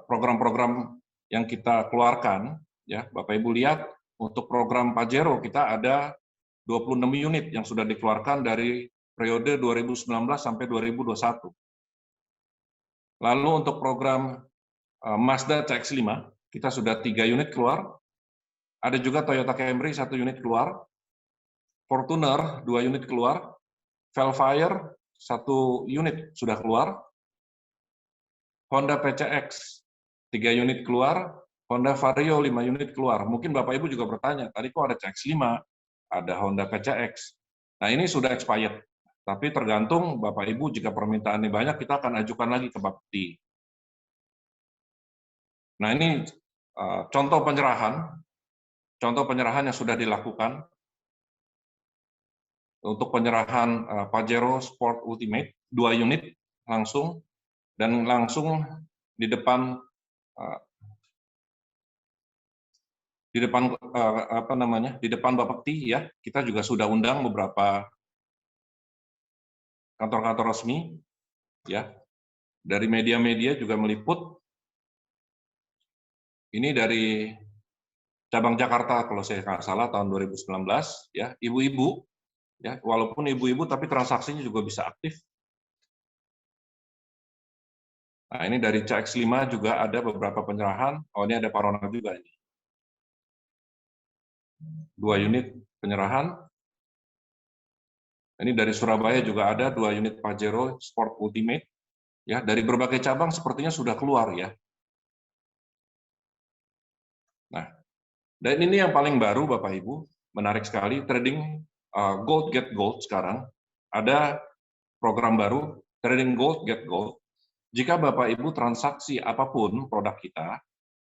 program-program yang kita keluarkan, ya Bapak Ibu lihat untuk program Pajero kita ada 26 unit yang sudah dikeluarkan dari periode 2019 sampai 2021. Lalu untuk program Mazda CX-5 kita sudah 3 unit keluar, ada juga Toyota Camry 1 unit keluar, Fortuner 2 unit keluar, Velfire 1 unit sudah keluar, Honda PCX 3 unit keluar, Honda Vario 5 unit keluar. Mungkin Bapak Ibu juga bertanya, tadi kok ada CX-5, ada Honda PCX. Nah ini sudah expired, tapi tergantung Bapak Ibu jika permintaannya banyak, kita akan ajukan lagi ke Bapti. Nah ini contoh penyerahan yang sudah dilakukan. Untuk penyerahan Pajero Sport Ultimate 2 unit langsung, dan langsung di depan Bapakti ya, kita juga sudah undang beberapa kantor-kantor resmi ya, dari media-media juga meliput. Ini dari cabang Jakarta kalau saya nggak salah tahun 2019 ya, ibu-ibu ya, walaupun ibu-ibu tapi transaksinya juga bisa aktif. Nah, ini dari CX-5 juga ada beberapa penyerahan. Oh, ini ada Parona juga ini. 2 unit penyerahan. Ini dari Surabaya juga ada 2 unit Pajero Sport Ultimate. Ya, dari berbagai cabang sepertinya sudah keluar ya. Nah, dan ini yang paling baru Bapak Ibu, menarik sekali, trading Gold Get Gold sekarang. Ada program baru, Trading Gold Get Gold. Jika Bapak Ibu transaksi apapun produk kita,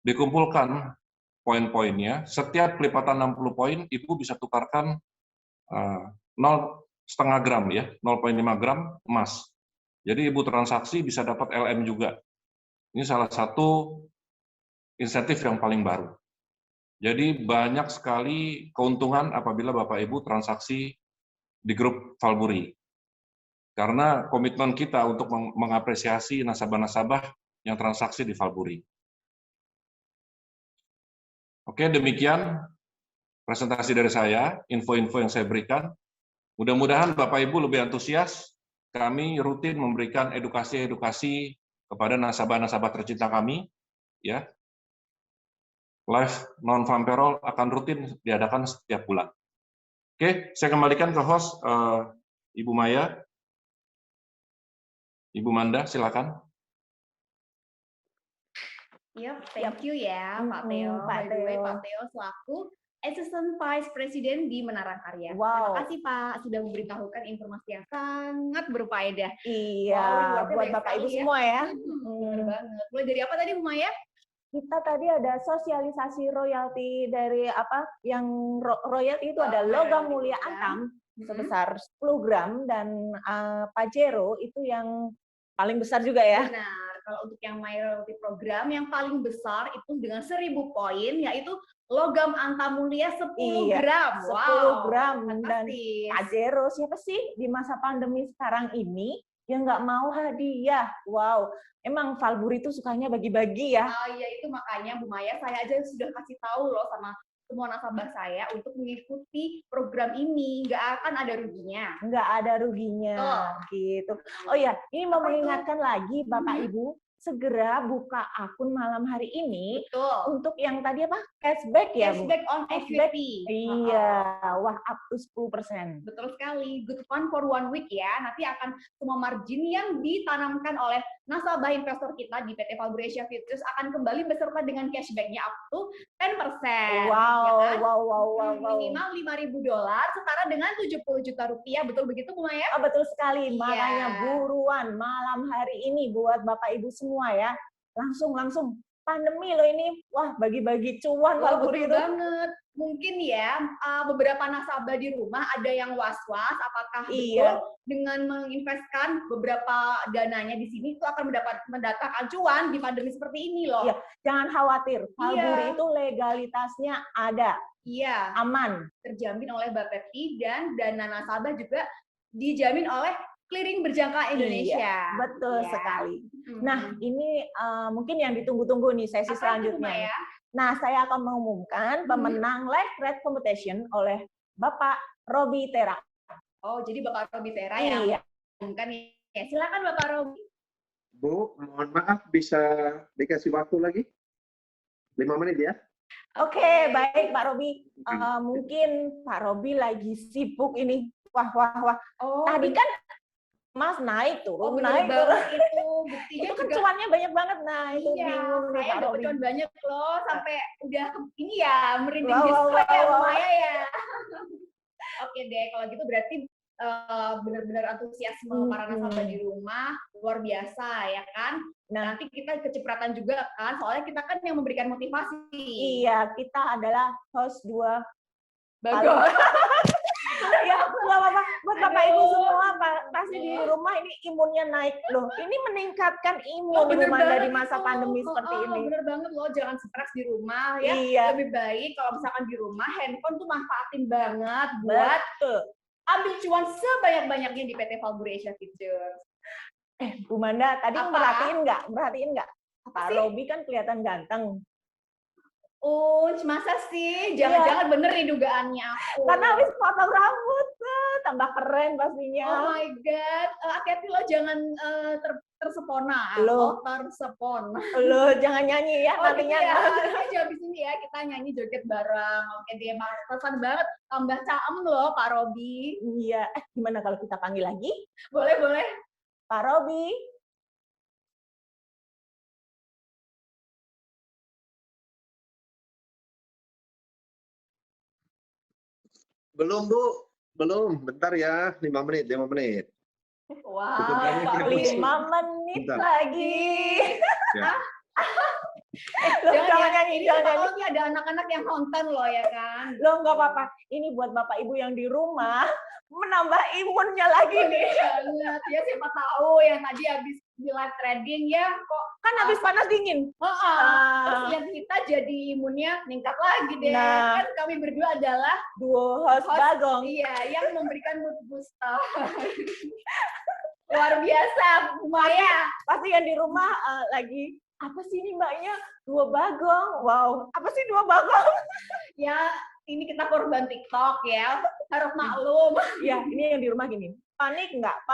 dikumpulkan poin-poinnya, setiap kelipatan 60 poin, Ibu bisa tukarkan 0,5 gram ya, 0,5 gram emas. Jadi Ibu transaksi bisa dapat LM juga. Ini salah satu insentif yang paling baru. Jadi banyak sekali keuntungan apabila Bapak Ibu transaksi di grup Valburi. Karena komitmen kita untuk mengapresiasi nasabah-nasabah yang transaksi di Valburi. Oke, demikian presentasi dari saya, info-info yang saya berikan. Mudah-mudahan Bapak Ibu lebih antusias. Kami rutin memberikan edukasi-edukasi kepada nasabah-nasabah tercinta kami. Ya, live non-farm payroll akan rutin diadakan setiap bulan. Oke, saya kembalikan ke host Ibu Maya. Ibu Manda, silakan. Yep, thank you ya Pak Theo. By the way, Pak Theo selaku Assistant Vice President di Menara Karya. Wow. Terima kasih Pak sudah memberitahukan informasi yang sangat berfaedah. Iya, Wow, buat Bapak Ibu semua ya. Benar banget. Mulai dari apa tadi Bu Maya? Kita tadi ada sosialisasi royalti dari apa yang royalti itu ada logam mulia Antam sebesar 10 gram dan Pajero itu yang paling besar juga ya. Benar. kalau untuk yang My Royalty Program yang paling besar itu dengan 1000 poin, yaitu logam antamulia 10 Iya, gram. 10 gram. Dan Fantastis. Kak Jero, siapa sih di masa pandemi sekarang ini yang nggak mau hadiah? Wow, emang Valburi itu sukanya bagi-bagi ya. Ya itu makanya Bu Maya, saya aja sudah kasih tahu loh sama semua nasabah saya untuk mengikuti program ini, nggak akan ada ruginya. Nggak ada ruginya, gitu. Oh ya, ini mau mengingatkan lagi Bapak Ibu, segera buka akun malam hari ini Betul. untuk yang tadi apa? Cashback ya, Bu? Cashback on Cashback. FYP. Iya, wah up to 10%. Betul sekali. Good fun for 1 week ya. Nanti akan semua margin yang ditanamkan oleh nasabah investor kita di PT Valburi Asia Futures akan kembali beserta dengan cashback-nya up to 10%. Wow, ya kan? wow. Minimal $5.000 setara dengan 70 juta rupiah. Betul begitu Bu Maya? Oh, betul sekali. Iya. Makanya buruan malam hari ini buat Bapak Ibu semua ya. Langsung. Pandemi loh ini. Wah, bagi-bagi cuan Valburi Betul itu. banget. Mungkin ya beberapa nasabah di rumah ada yang was-was apakah Iya. betul dengan menginvestkan beberapa dananya di sini itu akan mendatangkan cuan di pandemi seperti ini loh. Iya, jangan khawatir. Valburi Iya. itu legalitasnya ada, Iya, aman. terjamin oleh Bapepti dan dana nasabah juga dijamin oleh Clearing Berjangka Indonesia. Iya, betul Iya. sekali. Nah, ini mungkin yang ditunggu-tunggu nih sesi Apa itu, selanjutnya. Maya? Nah, saya akan mengumumkan pemenang live trade competition oleh Bapak Robi Tera. Oh, jadi Bapak Robi Tera yang Iya. mengumumkan ya. Silakan Bapak Robi. Bu, mohon maaf bisa dikasih waktu lagi? 5 menit ya? Oke, baik Pak Robi. Mungkin Pak Robi lagi sibuk ini. Wah. Oh, Tadi kan Mas naik turun, bener naik turun. banget itu. Buktinya Itu kan juga cuannya banyak banget. Nah, itu iya, bingung nih saya Pak dapat Robi. cuan banyak loh sampai udah ini ya merinding Wow, disco ya wow. Bu Maya ya. Oke deh, kalau gitu berarti benar-benar antusiasme para nasabah di rumah luar biasa ya kan. Nah, Nanti kita kecipratan juga kan, soalnya kita kan yang memberikan motivasi. iya, kita adalah host 2. Bagus. Ya, nggak apa-apa. Buat Bapak Ibu Aduh. semua, pasti di rumah ini imunnya naik loh. Ini meningkatkan imun bener Bumanda banget di masa itu. pandemi seperti ini. Bener banget loh, jangan stres di rumah ya. Iya, Lebih baik kalau misalkan di rumah handphone tuh manfaatin banget buat betul. ambil cuan sebanyak-banyaknya di PT Valburi Asia Futures. Bu Manda, tadi Apa? merhatiin nggak? Pak sih? Robi kan kelihatan ganteng. Masa sih? Jangan-jangan bener nih dugaannya aku. Karena habis potong rambut, tambah keren pastinya. Oh my God. Hati-hati lo jangan tersepona. Loh. Tersepona. Loh, jangan nyanyi ya nantinya. Gitu ya. Nanti aja habis ini ya kita nyanyi joget bareng. Oke deh, pesan banget. Tambah caem loh Pak Robi. Iya, gimana kalau kita panggil lagi? Boleh. Pak Robi. Belum, Bu. Belum. Bentar ya, 5 menit. Wow, Sebentar, 5 menit Bentar. lagi. Ya. Loh, jangan nyanyi, ini jangan nyanyi. takutnya ada anak-anak yang nonton loh ya kan. Loh, nggak apa-apa. Ini buat Bapak Ibu yang di rumah, menambah imunnya lagi nih. Banget ya, siapa tahu yang tadi habis di live trading ya kok Kan habis panas dingin. terus lihat kita jadi imunnya meningkat lagi deh. Nah. Kan kami berdua adalah Duo host Bagong. iya yang memberikan mood booster. Luar biasa Bu Maya. Pasti yang di rumah lagi, apa sih ini mbaknya? Duo Bagong. Wow, apa sih Duo Bagong? Ya ini kita korban TikTok ya, harus maklum. Ya, ini yang di rumah gini. Panik nggak?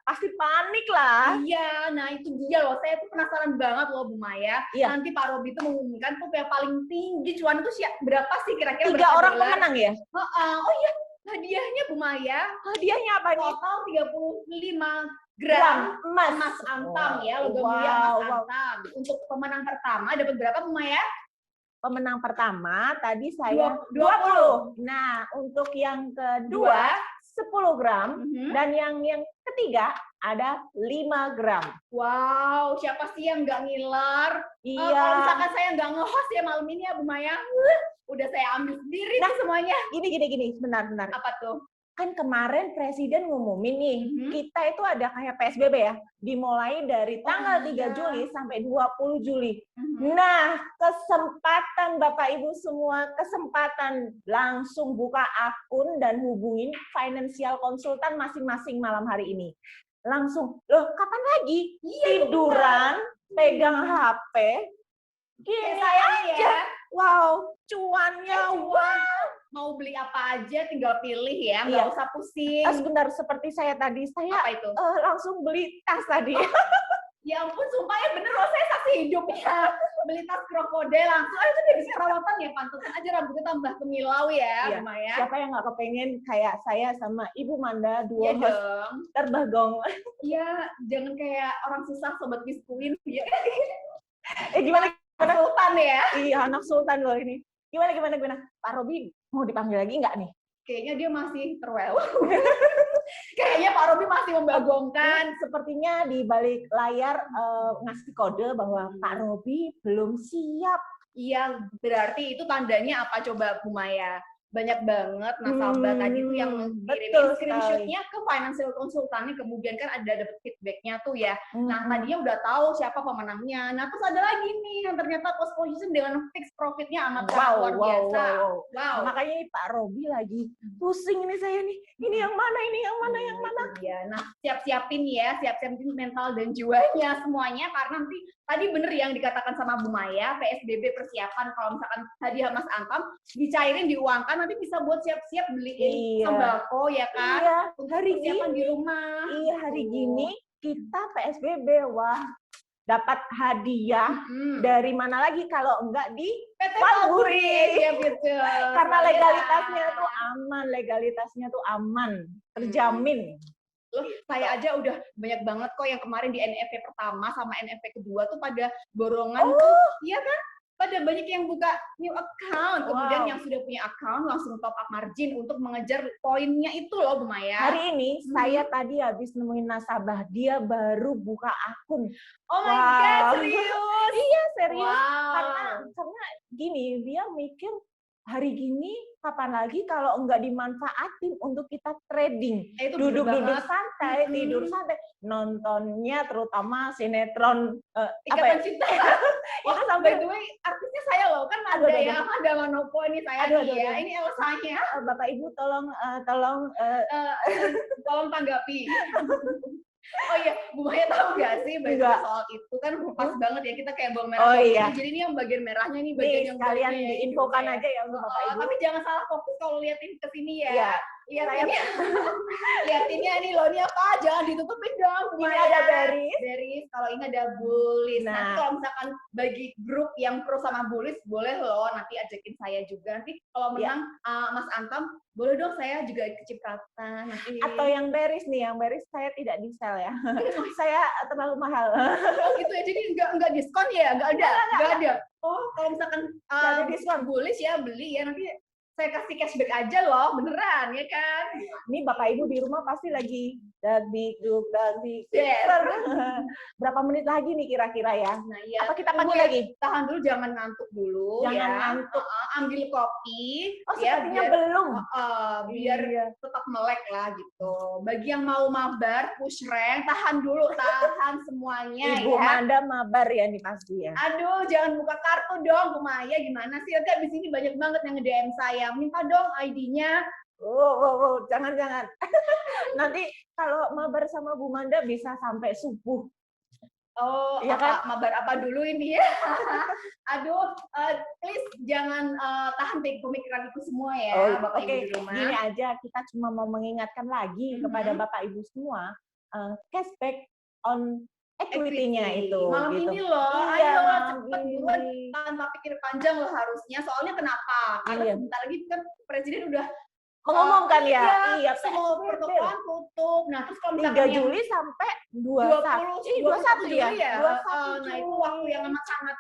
Pasti panik lah. Iya, nah itu dia loh. Saya tuh penasaran banget loh Bu Maya. Iya. Nanti Pak Robi tuh mengumumkan tuh yang paling tinggi cuan itu berapa sih kira-kira? 3 berapa orang dolar? pemenang ya? Oh iya, hadiahnya Bu Maya Hadiahnya apa nih? total 35 gram emas antam ya, logam mulia emas antam. Untuk pemenang pertama dapat berapa Bu Maya? Pemenang pertama tadi saya 20. Nah, untuk yang kedua 10 gram dan yang ketiga ada 5 gram. Wow, siapa sih yang nggak ngiler? Iya. Kalau misalkan saya nggak nge-host ya malam ini ya Bu Maya, udah saya ambil sendiri Nah, nih semuanya. Gini, benar. Apa tuh? kan kemarin Presiden ngumumin nih, kita itu ada kayak PSBB ya, dimulai dari tanggal 3 Juli sampai 20 Juli. Nah, kesempatan Bapak Ibu semua, kesempatan langsung buka akun dan hubungin financial consultant masing-masing malam hari ini. Langsung, loh kapan lagi? Tiduran, pegang HP, gini aja. Ya. Wow, cuannya, wow. Mau beli apa aja tinggal pilih ya, nggak Iya. usah pusing. Sebentar, seperti saya tadi, saya Apa itu? langsung beli tas tadi. Ya ampun, sumpah ya bener loh, saya saksi hidup ya. Beli tas krokodil langsung, itu jadi perawatan ya, pantesan aja rambutnya tambah kemilau ya, Iya. lumayan. Siapa yang nggak kepengen kayak saya sama Ibu Manda, dua Iya host dong. terbagong. Iya, jangan kayak orang susah sobat biskuin. Ya. Gimana? Sultan ya. Iya, anak sultan loh ini. Gimana? Pak Robi mau dipanggil lagi nggak nih? Kayaknya dia masih terwel. Kayaknya Pak Robi masih membagongkan. Sepertinya di balik layar ngasih kode bahwa Pak Robi belum siap. Iya, berarti itu tandanya apa coba Bu Maya? Banyak banget nasabah tadi tuh yang betul ngirimin screenshot-nya ke financial consultant-nya, kemudian kan ada dapet feedback-nya tuh ya. Nah, tadinya udah tahu siapa pemenangnya. Nah, terus ada lagi nih yang ternyata post position dengan fixed profit-nya amat luar biasa. Wow. Makanya ini Pak Robi lagi pusing ini saya nih. Ini yang mana? Ya, nah siap-siapin ya, siap-siapin mental dan jiwanya semuanya, karena nanti tadi bener yang dikatakan sama Bu Maya, PSBB persiapan kalau misalkan hadiah Mas Antam dicairin, diuangkan, nanti bisa buat siap-siap beliin sembako ya kan, Iya, untuk hari persiapan gini. di rumah. Iya, hari gini kita PSBB, wah dapat hadiah dari mana lagi kalau enggak di PT Falguri. Iya betul. Karena legalitasnya tuh aman, terjamin. Loh, saya aja udah banyak banget kok yang kemarin di NFP pertama sama NFP kedua tuh pada borongan tuh, iya kan? Pada banyak yang buka new account, kemudian yang sudah punya account langsung top up margin untuk mengejar poinnya itu loh Bu Maya. Hari ini saya tadi habis nemuin nasabah, dia baru buka akun. Oh my God, serius? Iya, serius. Wow. Karena gini, dia mikir hari gini kapan lagi kalau enggak dimanfaatin untuk kita trading. Duduk-duduk santai, tidur santai, nontonnya terutama sinetron Ikatan Cinta. Itu By sampai the way, artisnya saya loh, kan ada Manopo ini saya nih ya. Ini Elsanya. Bapak Ibu tolong Tolong tanggapi. Oh iya, Bu Maya tahu nggak sih soal itu kan pas banget ya, kita kayak bawang merah. Jadi ini yang bagian merahnya nih, bagian yang kalian diinfokan aja ya Bapak Ibu. Tapi jangan salah fokus kalau liatin ke sini ya. Iya. Liatinnya nih loh, ini apa? Jangan ditutupin dong. Ini ada Beris. Kalau ini ada Bullies. Nah, nanti kalau misalkan bagi grup yang pro sama Bullies, boleh loh nanti ajakin saya juga. Nanti kalau menang Mas Antam, boleh dong saya juga kecipratan nanti. Atau yang beris nih, yang beris saya tidak di sell ya. Saya terlalu mahal. Gitu ya, jadi nggak diskon ya? Nggak ada. Oh, kalau misalkan diskon Bullies ya beli ya, nanti saya kasih cashback aja loh, beneran ya kan? Ini Bapak Ibu di rumah pasti lagi dagdikduk. Yes. Berapa menit lagi nih kira-kira ya? Nah, ya. Apa kita panggil lagi? Tahan dulu, jangan ngantuk dulu. Jangan ya. ngantuk. Ambil kopi. Oh, sepertinya belum. Biar tetap melek lah gitu. Bagi yang mau mabar, push rank, tahan dulu, tahan semuanya. Ibu Manda mabar ya nih pasti ya. Aduh, jangan buka kartu dong, Bu Maya. Gimana sih? Nanti abis ini banyak banget yang nge-DM saya. Minta dong ID-nya. Jangan. Nanti kalau mabar sama Bu Manda bisa sampai subuh. Oh, ya kan? Mabar apa dulu ini ya? Aduh, please jangan tahan pemikiran itu semua ya, Bapak Ibu di rumah. Gini aja, kita cuma mau mengingatkan lagi kepada Bapak Ibu semua, cashback on equity-nya itu. Malam gitu. Ini loh, iya, ayo cepet buruan tanpa pikir panjang loh harusnya. Soalnya kenapa? Karena sebentar lagi kan Presiden udah mengumumkan iya, semua pertokoan tutup. Nah, terus kalau misalkan 3 Juli sampai 21 Juli ya. 21 Nah, itu waktu yang amat sangat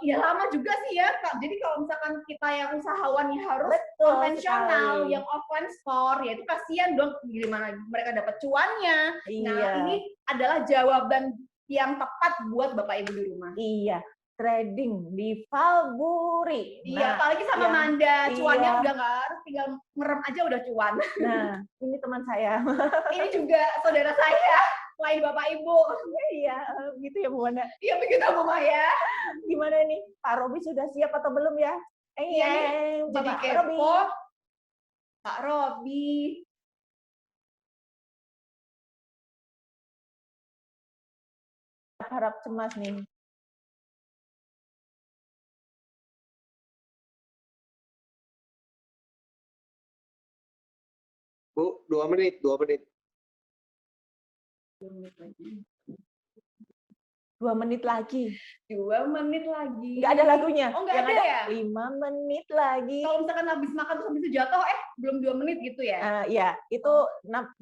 ya lama juga sih ya, Kak. Jadi kalau misalkan kita yang usahawan yang harus konvensional, yang offline store, ya itu kasihan dong gimana mereka dapat cuannya. Iya. Nah, ini adalah jawaban yang tepat buat Bapak Ibu di rumah. Iya. trading di Valburi. Iya, apalagi sama yang- Manda, cuannya iya. udah nggak harus, tinggal ngerem aja udah cuan. Nah, ini teman saya. Ini juga saudara saya, selain Bapak Ibu. Iya, gitu ya Bu Wanda. Iya begitu Bu Maya. Gimana nih? Pak Robi sudah siap atau belum ya? Iya nih, jadi Bapak kepo. Robi. Pak Robi. Harap cemas nih. Bu, 2 menit, 2 menit. 2 menit lagi. 2 menit lagi. Nggak ada lagunya. Oh, nggak Yang ada ya? 5 menit lagi. Kalau misalkan habis makan terus habis itu jatuh, belum 2 menit gitu ya? Ya, itu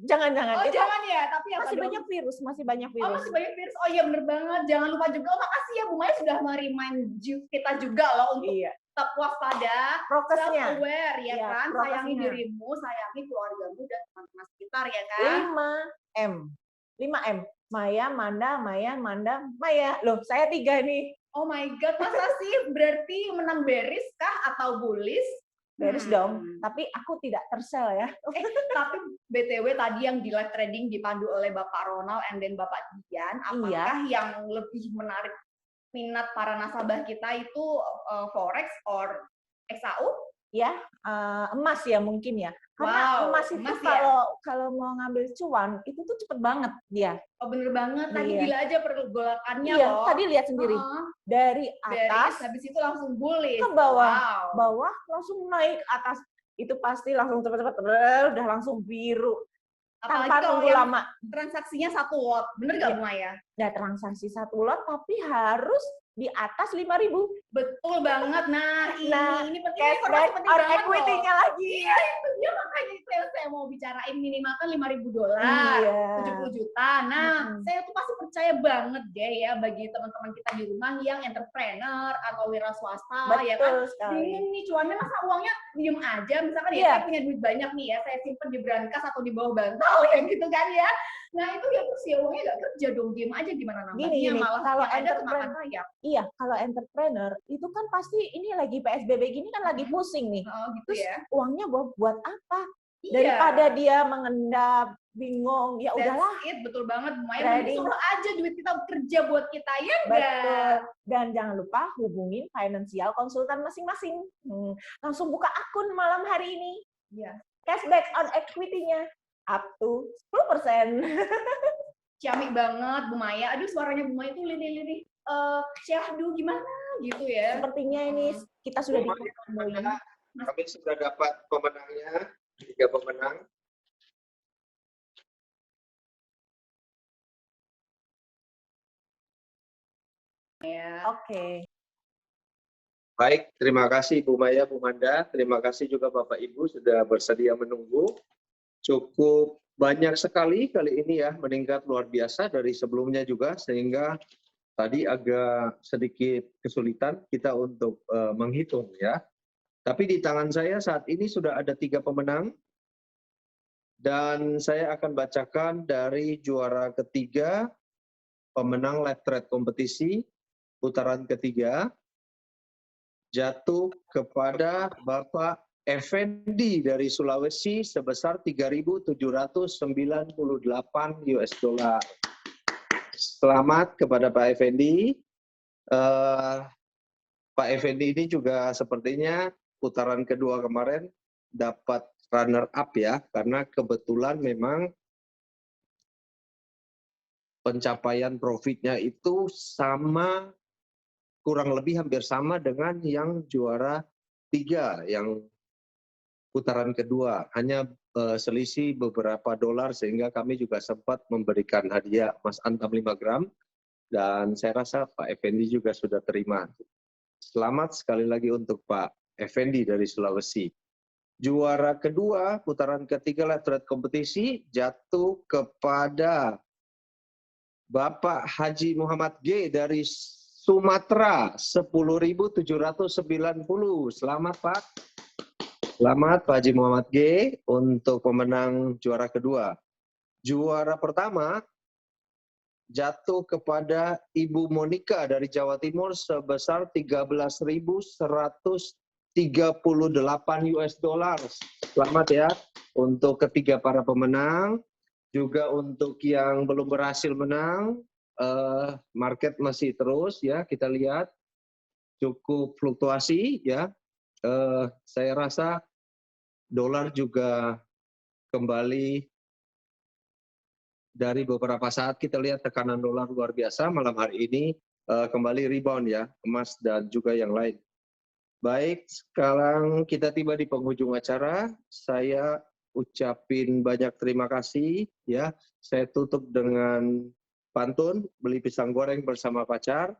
jangan-jangan. Oh itu jangan ya, tapi apa masih dong? banyak virus, masih banyak Oh virus. masih banyak virus. Oh iya bener banget. Jangan lupa juga. Oh, makasih ya Bu Maya sudah merind kita juga loh untuk Iya. tetap waspada, Prokesnya. self-aware ya Iya, kan. prokesnya. Sayangi dirimu, sayangi keluargamu dan teman-teman sekitar ya kan. 5M. 5M. Maya, Manda, Maya, Manda, Maya. Loh, saya 3 nih. Oh my god, masa sih? Berarti menang beris kah atau bullish? Beres dong. Tapi aku tidak tersel ya. Tapi BTW tadi yang di live trading dipandu oleh Bapak Ronald and then Bapak Dian, apakah yang lebih menarik minat para nasabah kita itu forex or XAU? Ya, emas ya mungkin ya. Karena Wow, emas itu emas ya? kalau mau ngambil cuan itu tuh cepet banget dia. Oh bener banget, tadi Iya. gila aja pergolakannya Iya, loh. tadi lihat sendiri. Dari Beris, atas habis itu langsung bullish. ke bawah. Wow. Bawah langsung naik atas. Itu pasti langsung cepet-cepet udah langsung biru. Apalagi Tanpa kalau tunggu yang lama. transaksinya 1 lot, bener nggak Iya. Bu Maya? Ya transaksi 1 lot tapi harus di atas 5.000. Betul banget. Nah, ini penting, informasi Cashback penting or banget loh. equity-nya lagi. Iya, itu dia makanya itu yang saya mau bicarain, minimal kan $5.000, Iya. 70 juta. Nah, saya tuh pasti percaya banget deh ya bagi teman-teman kita di rumah yang entrepreneur atau wira swasta ya kan. Betul sekali. Bingung nih cuannya masa uangnya diem aja, misalkan ya Iya. saya punya duit banyak nih ya, saya simpen di brankas atau di bawah bantal ya gitu kan ya. Nah, itu ya terus ya uangnya nggak kerja dong, diem aja gimana nambahnya, Gini, malah kalau yang ada tuh makan entrepreneur- rayap. Iya, kalau entrepreneur itu kan pasti ini lagi PSBB gini kan lagi pusing nih. Oh, gitu Terus ya. uangnya buat apa? Iya. Daripada dia mengendap, bingung, ya That's udahlah. it, betul banget Bu Maya. Trading. Mending suruh aja duit kita kerja buat kita ya Betul. enggak? Dan jangan lupa hubungin financial konsultan masing-masing. Langsung buka akun malam hari ini. Iya. Cashback on equity-nya up to 10%. Ciamik banget Bu Maya. Aduh suaranya Bu Maya tuh lini-lini. Syahdu gimana gitu ya. Sepertinya ini kita sudah Bu Maya, kami sudah dapat pemenangnya, 3 pemenang. Ya. Oke. Baik, terima kasih Bu Maya, Bu Manda. Terima kasih juga Bapak Ibu sudah bersedia menunggu. Cukup banyak sekali kali ini ya, meningkat luar biasa dari sebelumnya juga, sehingga tadi agak sedikit kesulitan kita untuk menghitung ya. Tapi di tangan saya saat ini sudah ada 3 pemenang. Dan saya akan bacakan dari juara ketiga, pemenang live trade kompetisi, putaran ketiga, jatuh kepada Bapak Effendi dari Sulawesi sebesar 3.798 US dollar. Selamat kepada Pak Effendi. Pak Effendi ini juga sepertinya putaran kedua kemarin dapat runner up ya, karena kebetulan memang pencapaian profitnya itu sama, kurang lebih hampir sama dengan yang juara 3 yang putaran kedua, hanya selisih beberapa dolar, sehingga kami juga sempat memberikan hadiah Mas Antam 5 gram, dan saya rasa Pak Effendi juga sudah terima. Selamat sekali lagi untuk Pak Effendi dari Sulawesi. Juara kedua putaran ketiga live trade kompetisi jatuh kepada Bapak Haji Muhammad G dari Sumatera, 10.790. Selamat Pak. Selamat Pak Haji Muhammad G untuk pemenang juara kedua. Juara pertama jatuh kepada Ibu Monica dari Jawa Timur sebesar 13.138 US dollar. Selamat ya untuk ketiga para pemenang, juga untuk yang belum berhasil menang. Market masih terus ya, kita lihat cukup fluktuasi ya. Saya rasa dolar juga kembali dari beberapa saat kita lihat tekanan dolar luar biasa, malam hari ini kembali rebound ya, emas dan juga yang lain. Baik, sekarang kita tiba di penghujung acara. Saya ucapin banyak terima kasih ya. Saya tutup dengan pantun, beli pisang goreng bersama pacar,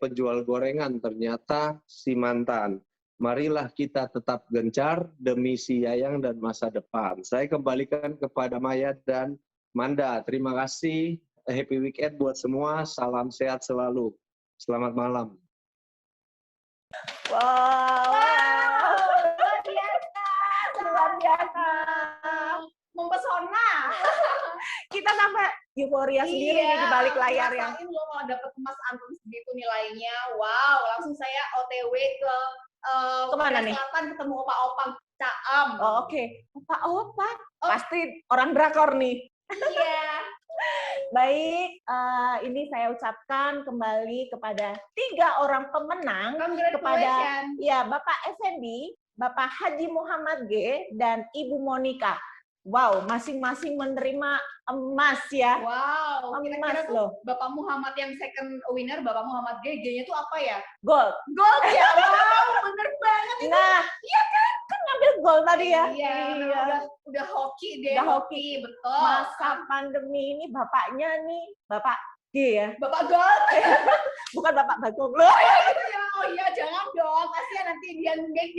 penjual gorengan ternyata si mantan. Marilah kita tetap gencar demi si Yayang dan masa depan. Saya kembalikan kepada Maya dan Manda. Terima kasih. Happy weekend buat semua. Salam sehat selalu. Selamat malam. Wow, Luar biasa, luar biasa. mempesona. Kita tambah euforia sendiri nih di balik layar ya. Ngerasain loh kalau dapat emas antum segitu nilainya. Wow, langsung saya OTW ke Kemana Korea nih? Selatan ketemu opa-opa Caam. Oh, oke. Opa, pasti orang drakor nih. Iya. Baik, ini saya ucapkan kembali kepada 3 orang pemenang, kepada Congratulations. ya Bapak Effendi, Bapak Haji Muhammad G, dan Ibu Monica. Wow, masing-masing menerima emas ya. Wow, kira-kira Emas tuh loh. Bapak Muhammad yang second winner, Bapak Muhammad G, G-nya tuh apa ya? Gold. Gold ya, wow, bener banget itu. Nah, Iya kan ngambil gold tadi ya. Iya, udah hoki deh, Udah hoki. betul. Masa pandemi ini bapaknya nih, Bapak G ya. Bapak Gold. Bukan Bapak Bagong loh. Oh iya, jangan dong. Kasihan nanti dia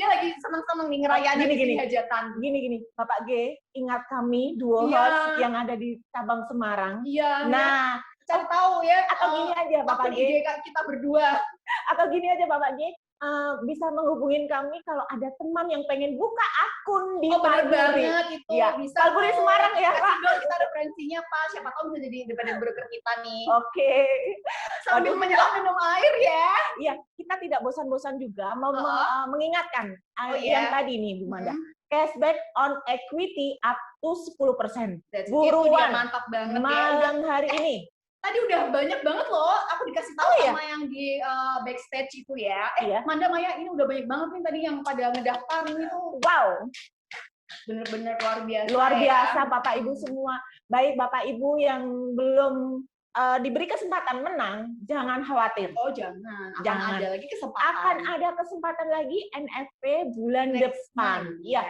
lagi seneng-seneng nih ngerayain Gini. hajatan. Gini, Bapak G, ingat kami duo Iya. host yang ada di cabang Semarang. Iya. Nah, cari tahu ya. atau gini aja Bapak akun G, IG kita berdua. atau gini aja Bapak G, bisa menghubungin kami kalau ada teman yang pengen buka akun di Bener Falguri. banget itu. Iya, Bisa. Falguri Semarang ya, Pak. Kasih dong kita referensinya, Pak. Siapa tahu bisa jadi independent broker kita nih. Oke. Sambil menyelam minum air ya. Iya, kita tidak bosan-bosan juga mengingatkan iya. yang tadi nih Bu Manda. Cashback on equity up to 10%. Itu dia Buruan mantap banget ya. malam hari ini. Tadi udah banyak banget loh, aku dikasih tahu iya? sama yang di backstage itu ya. Iya. Manda, Maya, ini udah banyak banget nih tadi yang pada ngedaftar ini tuh. Wow, Bener-bener luar biasa. luar biasa ya. Bapak Ibu semua. Baik Bapak Ibu yang belum diberi kesempatan menang, jangan khawatir. Oh jangan, Jangan. ada lagi kesempatan. Akan ada kesempatan lagi NFP bulan Next depan. month, Ya,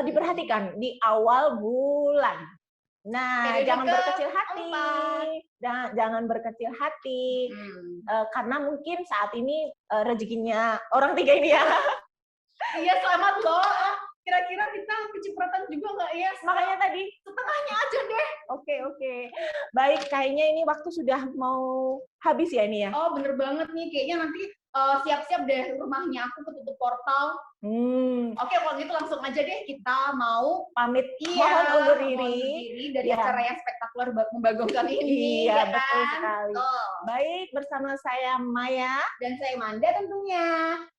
diperhatikan di awal bulan. Nah, Periode jangan berkecil hati. keempat. Jangan berkecil hati. Karena mungkin saat ini rezekinya orang 3 ini ya. Iya, selamat loh. Kira-kira kita kecipratan juga nggak ya? Makanya tadi Setengahnya aja deh. Oke. Baik, kayaknya ini waktu sudah mau habis ya ini ya. Oh, bener banget nih. Kayaknya nanti siap-siap deh rumahnya aku ketutup portal. Oke, kalau gitu langsung aja deh kita mau Pamit. mohon undur diri dari Iya. acara yang spektakuler membagongkan ini. Iya, ya betul kan? sekali. Baik, bersama saya Maya. Dan saya Manda tentunya.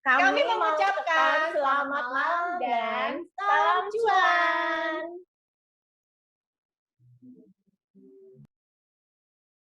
Kami mengucapkan selamat malam dan salam cuan.